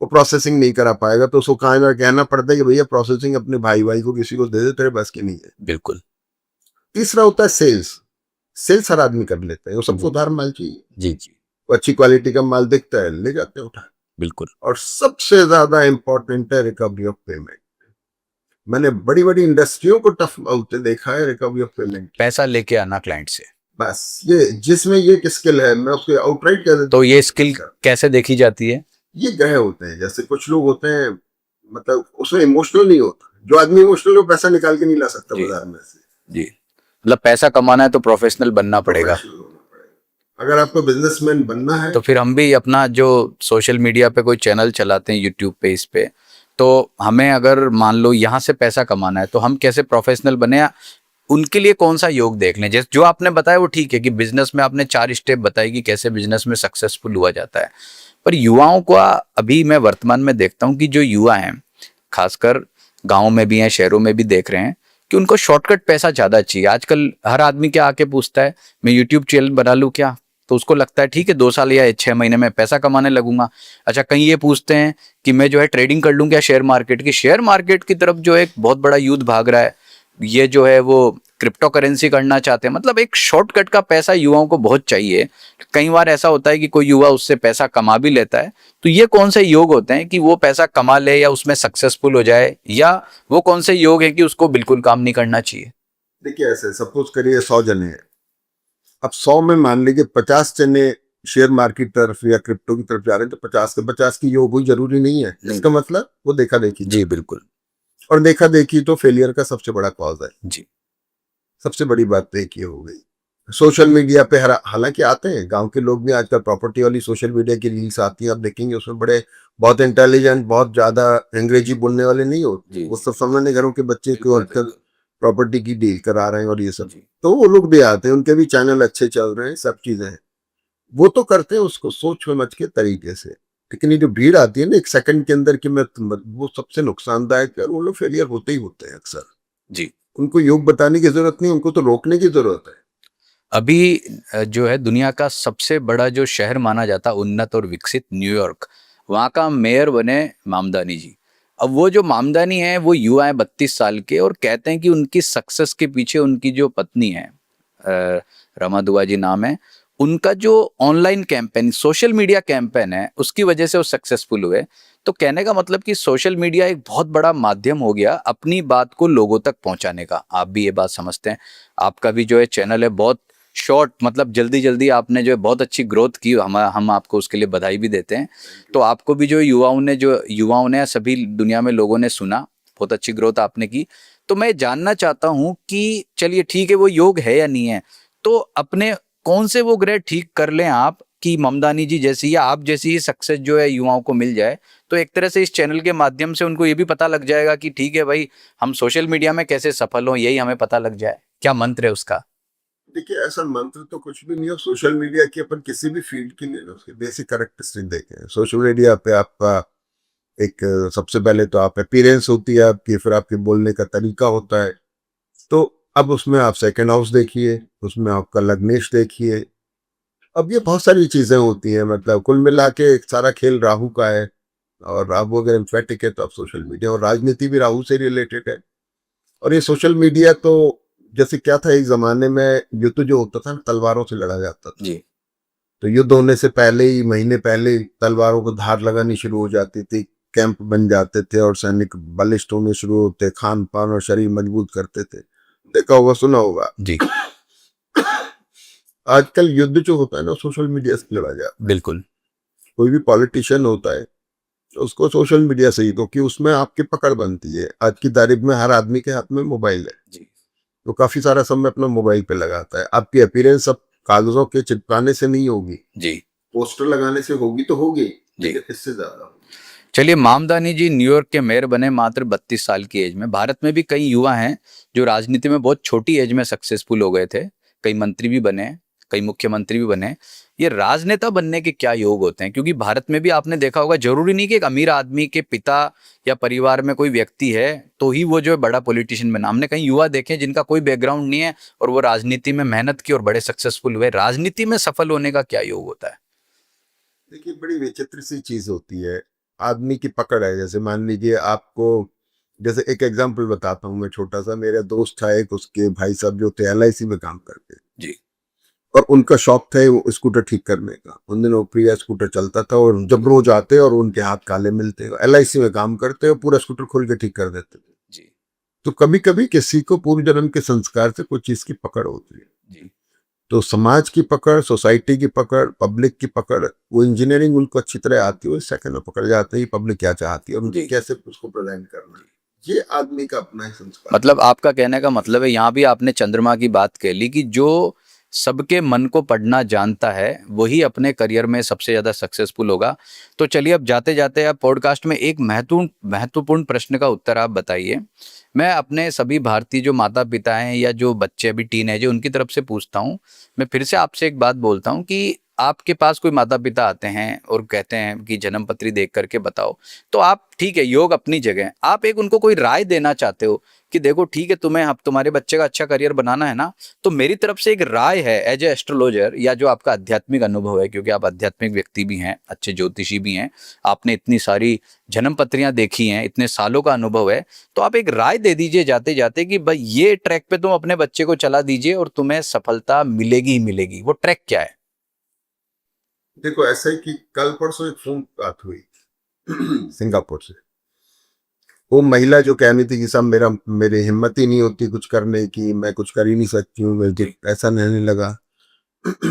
वो प्रोसेसिंग नहीं करा पाएगा, तो उसको कहना पड़ता है कि भैया प्रोसेसिंग अपने भाई को किसी को दे दे, तेरे बस की नहीं है।
बिल्कुल।
तीसरा होता है सेल्स। सेल्स हर आदमी कर लेता है, वो सबको उधार माल चाहिए।
जी जी
वो अच्छी क्वालिटी का माल दिखता है, ले जाते हैं उठा।
बिल्कुल।
और सबसे ज्यादा इंपॉर्टेंट है रिकवरी ऑफ पेमेंट। मैंने बड़ी बड़ी इंडस्ट्रियों को टफ होते देखा है, रिकवरी ऑफ पेमेंट,
पैसा लेके आना क्लाइंट से।
बस ये जिसमें ये स्किल है, मैं उसको आउटराइट कह देता।
तो ये स्किल कैसे देखी जाती है?
ये ग्रह होते हैं, जैसे कुछ लोग होते हैं मतलब उसमें इमोशनल नहीं होता। जो आदमी इमोशनल, वो पैसा निकाल के नहीं ला सकता बाजार में से।
जी, मतलब पैसा कमाना है तो प्रोफेशनल बनना पड़ेगा।
अगर आपको बिजनेसमैन बनना है
तो फिर हम भी अपना जो सोशल मीडिया पे कोई चैनल चलाते हैं यूट्यूब पे, इस पे, तो हमें अगर मान लो यहाँ से पैसा कमाना है तो हम कैसे प्रोफेशनल बने, या उनके लिए कौन सा योग देख लें? जैसे जो आपने बताया वो ठीक है कि बिजनेस में आपने 4 स्टेप बताई कि कैसे बिजनेस में सक्सेसफुल हुआ जाता है। पर युवाओं को अभी मैं वर्तमान में देखता हूँ कि जो युवा हैं, खासकर गाँव में भी हैं, शहरों में भी देख रहे हैं कि उनको शॉर्टकट पैसा ज़्यादा चाहिए। आजकल हर आदमी क्या आके पूछता है, मैं यूट्यूब चैनल बना लूँ क्या? तो उसको लगता है ठीक है 2 साल या 6 महीने में पैसा कमाने लगूंगा। अच्छा, कहीं ये पूछते हैं कि मैं जो है ट्रेडिंग कर लूँ क्या शेयर मार्केट की? शेयर मार्केट की तरफ जो एक बहुत बड़ा युद्ध भाग रहा है, ये जो है वो क्रिप्टो करेंसी करना चाहते हैं। मतलब एक शॉर्टकट का पैसा युवाओं को बहुत चाहिए। कई बार ऐसा होता है कि कोई युवा उससे पैसा कमा भी लेता है। तो ये कौन से योग होते हैं कि वो पैसा कमा ले या उसमें सक्सेसफुल हो जाए, या वो कौन से योग है कि उसको बिल्कुल काम नहीं करना चाहिए?
देखिए, ऐसे सपोज करिए 100 जने हैं, अब 100 में मान लीजिए 50 जने शेयर मार्केट तरफ या क्रिप्टो की तरफ जा रहे हैं, तो 50 के 50 की योग हुई जरूरी नहीं है। इसका मतलब वो देखा देखी
जी बिल्कुल।
और देखा देखी तो फेलियर का सबसे बड़ा कॉज है
जी
सबसे बड़ी बात तो एक ये हो गई। सोशल मीडिया पे हालांकि आते हैं गांव के लोग भी, आजकल प्रॉपर्टी वाली सोशल मीडिया की रील्स आती हैं, आप देखेंगे उसमें बड़े बहुत इंटेलिजेंट, बहुत ज्यादा अंग्रेजी बोलने वाले नहीं होते, वो सब सामान्य घरों के बच्चे को आजकल प्रॉपर्टी की डील करा रहे हैं और ये सब, तो वो लोग भी आते हैं, उनके भी चैनल अच्छे चल रहे हैं, सब चीजें हैं, वो तो करते हैं उसको सोच समझ के तरीके से। लेकिन ये जो भीड़ आती है ना एक सेकंड के अंदर कि मैं वो सबसे नुकसानदायक है, वो लोग फेलियर होते ही होते हैं अक्सर।
जी।
उनको योग बताने की जरूरत नहीं, उनको तो रोकने की जरूरत है।
अभी जो है दुनिया का सबसे बड़ा जो शहर माना जाता उन्नत और विकसित, न्यूयॉर्क, वहाँ का मेयर बने मामदानी जी। अब वो जो मामदानी है वो युवा है 32 साल के, और कहते हैं कि उनकी सक्सेस के पीछे उनकी जो पत्नी है, रमा दुआ जी नाम है, उनका जो online campaign, social media campaign है, उसकी वजह से वो सक्सेसफुल हुए। तो कहने का मतलब कि सोशल मीडिया एक बहुत बड़ा माध्यम हो गया अपनी बात को लोगों तक पहुंचाने का। आप भी ये बात समझते हैं? आपका भी जो है चैनल है बहुत शॉर्ट, मतलब जल्दी जल्दी आपने जो है बहुत अच्छी ग्रोथ की, हम आपको उसके लिए बधाई भी देते हैं। तो आपको भी जो युवाओं ने सभी दुनिया में लोगों ने सुना, बहुत अच्छी ग्रोथ आपने की। तो मैं जानना चाहता हूँ कि चलिए ठीक है वो योग है या नहीं है, तो अपने कौन से वो ग्रह ठीक कर लें आप कि ममदानी जी जैसी या आप जैसी ही सक्सेस जो है युवाओं को मिल जाए। तो एक तरह से इस चैनल के माध्यम से उनको ये भी पता लग जाएगा कि ठीक है भाई, हम सोशल मीडिया में कैसे सफल हों, यही हमें पता लग जाए। क्या मंत्र है उसका?
देखिए, ऐसा मंत्र तो कुछ भी नहीं है सोशल मीडिया की, अपन किसी भी फील्ड की ले लो, उसके बेसिक कैरेक्टरिस्टिक देखें। सोशल मीडिया पे आपका एक सबसे पहले तो आप अपीयरेंस होती है आपकी, फिर आपके बोलने का तरीका होता है, तो अब उसमें आप सेकंड हाउस देखिए, उसमें आपका लग्नेश देखिए, अब ये बहुत सारी चीजें होती हैं, मतलब कुल मिला के एक सारा खेल राहु का है। और राहु अगर इम्फेटिक है तो आप सोशल मीडिया, और राजनीति भी राहु से रिलेटेड है। और ये सोशल मीडिया तो जैसे क्या था, एक जमाने में युद्ध जो होता था तलवारों से लड़ा जाता था
जी।
तो युद्ध होने से पहले ही, महीने पहले ही तलवारों को धार लगानी शुरू हो जाती थी, कैंप बन जाते थे और सैनिक बलिष्ठ होने शुरू होते, खान पान और शरीर मजबूत करते थे, देखा होगा सुना होगा।
जी
आजकल युद्ध जो होता है ना सोशल मीडिया से लड़ा जाता है।
बिल्कुल।
कोई भी पॉलिटिशियन होता है तो उसको सोशल मीडिया से ही, क्योंकि उसमें आपकी पकड़ बनती है। आज की तारीख में हर आदमी के हाथ में मोबाइल है,
जी
तो काफी सारा समय अपना मोबाइल पे लगाता है। आपकी अपीयरेंस अब कागजों के चिपकाने से नहीं होगी,
जी
पोस्टर लगाने से होगी तो होगी,
जी।
लेकिन इससे ज्यादा।
चलिए, मामदानी जी न्यूयॉर्क के मेयर बने मात्र 32 साल की एज में। भारत में भी कई युवा हैं जो राजनीति में बहुत छोटी एज में सक्सेसफुल हो गए थे, कई मंत्री भी बने, कई मुख्यमंत्री भी बने। ये राजनेता बनने के क्या योग होते हैं? क्योंकि भारत में भी आपने देखा होगा, जरूरी नहीं कि एक अमीर आदमी के पिता या परिवार में कोई व्यक्ति है तो ही वो जो है बड़ा पॉलिटिशियन बना। हमने कई युवा देखे जिनका कोई बैकग्राउंड नहीं है और वो राजनीति में मेहनत की और बड़े सक्सेसफुल हुए। राजनीति में सफल होने का क्या योग होता है?
देखिए, बड़ी विचित्र सी चीज होती है, आदमी की पकड़ है। जैसे मान लीजिए आपको, जैसे एक एग्जांपल बताता हूँ मैं छोटा सा। मेरा दोस्त था एक, उसके भाई साहब जो थे LIC में काम करते,
जी
और उनका शौक था वो स्कूटर ठीक करने का। उन दिनों प्रिया स्कूटर चलता था, और जब रोज आते और उनके हाथ काले मिलते, LIC में काम करते और पूरा स्कूटर खोल के ठीक कर देते थे।
जी
तो कभी कभी किसी को पूर्व जन्म के संस्कार से कुछ चीज की पकड़ होती है।
जी
तो समाज की पकड़, सोसाइटी की पकड़, पब्लिक की पकड़, वो इंजीनियरिंग उनको अच्छी तरह आती है, वो सेकंड में पकड़ जाते हैं पब्लिक क्या चाहती है और उनको
जी।
कैसे उसको प्रेजेंट करना है। ये आदमी का अपना ही संस्कार।
मतलब आपका कहने का मतलब है, यहाँ भी आपने चंद्रमा की बात कह ली कि जो सबके मन को पढ़ना जानता है वही अपने करियर में सबसे ज़्यादा सक्सेसफुल होगा। तो चलिए अब जाते जाते अब पॉडकास्ट में एक महत्वपूर्ण प्रश्न का उत्तर आप बताइए। मैं अपने सभी भारतीय जो माता पिता हैं या जो बच्चे अभी टीनेज है उनकी तरफ से पूछता हूँ। मैं फिर से आपसे एक बात बोलता हूँ कि आपके पास कोई माता पिता आते हैं और कहते हैं कि जन्म पत्री देख करके बताओ, तो आप ठीक है योग अपनी जगह, आप एक उनको कोई राय देना चाहते हो कि देखो ठीक है तुम्हें अब तुम्हारे बच्चे का अच्छा करियर बनाना है ना, तो मेरी तरफ से एक राय है एज ए एस्ट्रोलॉजर या जो आपका आध्यात्मिक अनुभव है, क्योंकि आप आध्यात्मिक व्यक्ति भी हैं, अच्छे ज्योतिषी भी हैं, आपने इतनी सारी जन्म पत्रियां देखी हैं, इतने सालों का अनुभव है, तो आप एक राय दे दीजिए जाते जाते कि भाई ये ट्रैक पे तुम अपने बच्चे को चला दीजिए और तुम्हें सफलता मिलेगी ही मिलेगी। वो ट्रैक क्या है?
देखो ऐसा है कि कल परसों एक फोन बात हुई सिंगापुर से। वो महिला जो कह रही थी कि सब मेरी हिम्मत ही नहीं होती कुछ करने की, मैं कुछ कर ही नहीं सकती हूँ, मुझे ऐसा नहीं लगा।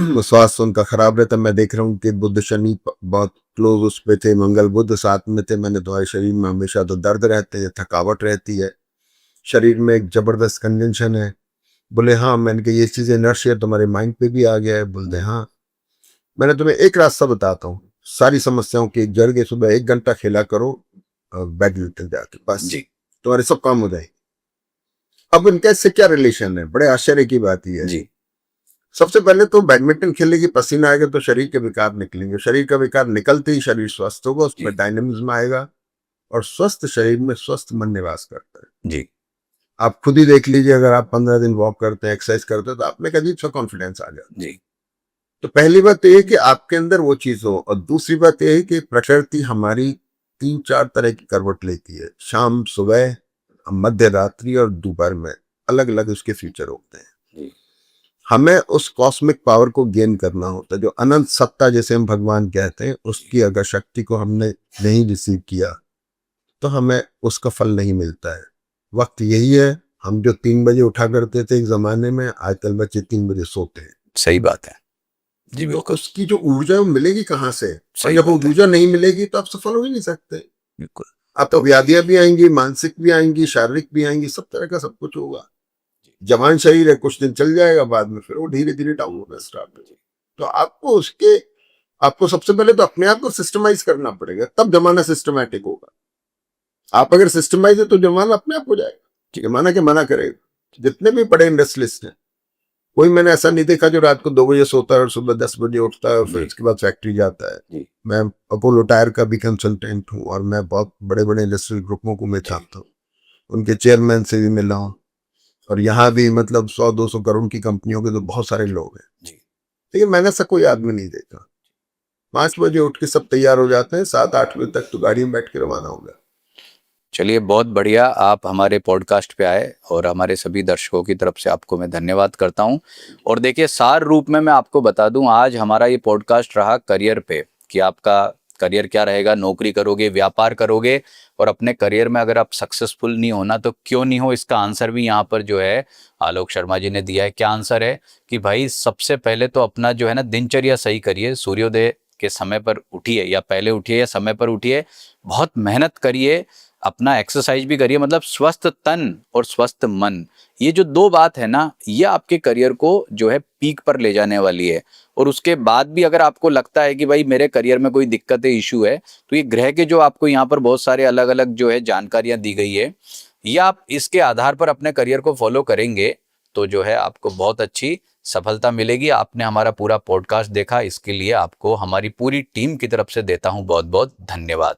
वो स्वास्थ्य उनका खराब रहता। मैं देख रहा हूँ कि बुध शनि बहुत क्लोज उस पे थे, मंगल बुध साथ में थे। मैंने तुम्हारे शरीर में हमेशा तो दर्द रहते हैं, थकावट रहती है, शरीर में एक जबरदस्त कंजेंशन है। बोले हाँ। मैंने कहा ये चीज़ इनर्शिया तुम्हारे माइंड पे भी आ गया है? बोलते हाँ। मैंने तुम्हें एक रास्ता बताता हूँ सारी समस्याओं की, एक जड़ के सुबह 1 घंटा खेला करो बैडमिंटन जाके, बस
जी।
तुम्हारे सब काम हो जाएंगे। अब इनका इससे क्या रिलेशन है? बड़े आश्चर्य की बात ही है
जी।
सबसे पहले तो बैडमिंटन खेलने की पसीना आएगा तो शरीर के विकार निकलेंगे, शरीर का विकार निकलते ही शरीर स्वस्थ होगा, उसमें डायनेमिज्म आएगा और स्वस्थ शरीर में स्वस्थ मन निवास करता है।
जी।
आप खुद ही देख लीजिए, अगर आप 15 दिन वॉक करते हैं, एक्सरसाइज करते हैं, तो आप में एक अजीब सा कॉन्फिडेंस आ जाता है।
जी।
तो पहली बात तो ये कि आपके अंदर वो चीज हो, और दूसरी बात ये है कि प्रकृति हमारी 3-4 तरह की करवट लेती है, शाम, सुबह, मध्य रात्रि और दोपहर में अलग अलग उसके फीचर होते हैं। हमें उस कॉस्मिक पावर को गेन करना होता है, जो अनंत सत्ता जैसे हम भगवान कहते हैं, उसकी अगर शक्ति को हमने नहीं रिसीव किया तो हमें उसका फल नहीं मिलता है। वक्त यही है, हम जो 3 बजे उठा करते थे एक जमाने में, आजकल बच्चे 3 बजे सोते हैं।
सही बात है जी,
तो
बिल्कुल
उसकी जो ऊर्जा मिलेगी कहाँ से?
सही
जब वो
बात है।
ऊर्जा नहीं मिलेगी तो आप सफल हो ही नहीं सकते।
बिल्कुल।
आप तो व्याधियां भी आएंगी, मानसिक भी आएंगी, शारीरिक भी आएंगी, सब तरह का सब कुछ होगा। जवान शरीर है, कुछ दिन चल जाएगा, बाद में फिर वो धीरे धीरे डाउन होना स्टार्ट हो जाएगा। तो आपको सबसे पहले तो अपने आप को सिस्टमाइज करना पड़ेगा, तब जमाना सिस्टमैटिक होगा। आप अगर सिस्टमाइज है तो जमाना अपने आप हो जाएगा। जमाना के मना करेगा। जितने भी बड़े इंडस्ट्रियलिस्ट हैं, कोई मैंने ऐसा नहीं देखा जो रात को 2 बजे सोता है और सुबह 10 बजे उठता है और फिर उसके बाद फैक्ट्री जाता है। मैं अपोलो टायर का भी कंसल्टेंट हूँ और मैं बहुत बड़े बड़े इंडस्ट्रियल ग्रुपों को मैं जानता हूँ, उनके चेयरमैन से भी मिला हूँ, और यहाँ भी मतलब 100-200 करोड़ की कंपनियों के तो बहुत सारे लोग हैं। लेकिन मैंने ऐसा कोई आदमी नहीं देखा। 5 बजे उठ के सब तैयार हो जाते हैं, 7-8 बजे तक तो गाड़ी में बैठ के रवाना हो गया।
चलिए बहुत बढ़िया, आप हमारे पॉडकास्ट पे आए और हमारे सभी दर्शकों की तरफ से आपको मैं धन्यवाद करता हूं। और देखिए सार रूप में मैं आपको बता दूं, आज हमारा ये पॉडकास्ट रहा करियर पे कि आपका करियर क्या रहेगा, नौकरी करोगे, व्यापार करोगे, और अपने करियर में अगर आप सक्सेसफुल नहीं होना तो क्यों नहीं हो, इसका आंसर भी यहाँ पर जो है आलोक शर्मा जी ने दिया है। क्या आंसर है कि भाई सबसे पहले तो अपना जो है ना दिनचर्या सही करिए, सूर्योदय के समय पर उठिए या पहले उठिए या समय पर उठिए, बहुत मेहनत करिए, अपना एक्सरसाइज भी करिए, मतलब स्वस्थ तन और स्वस्थ मन, ये जो 2 बात है ना, ये आपके करियर को जो है पीक पर ले जाने वाली है। और उसके बाद भी अगर आपको लगता है कि भाई मेरे करियर में कोई दिक्कत है, इशू है, तो ये ग्रह के जो आपको यहाँ पर बहुत सारे अलग अलग जो है जानकारियां दी गई है, या आप इसके आधार पर अपने करियर को फॉलो करेंगे तो जो है आपको बहुत अच्छी सफलता मिलेगी। आपने हमारा पूरा पॉडकास्ट देखा, इसके लिए आपको हमारी पूरी टीम की तरफ से देता हूं बहुत बहुत धन्यवाद।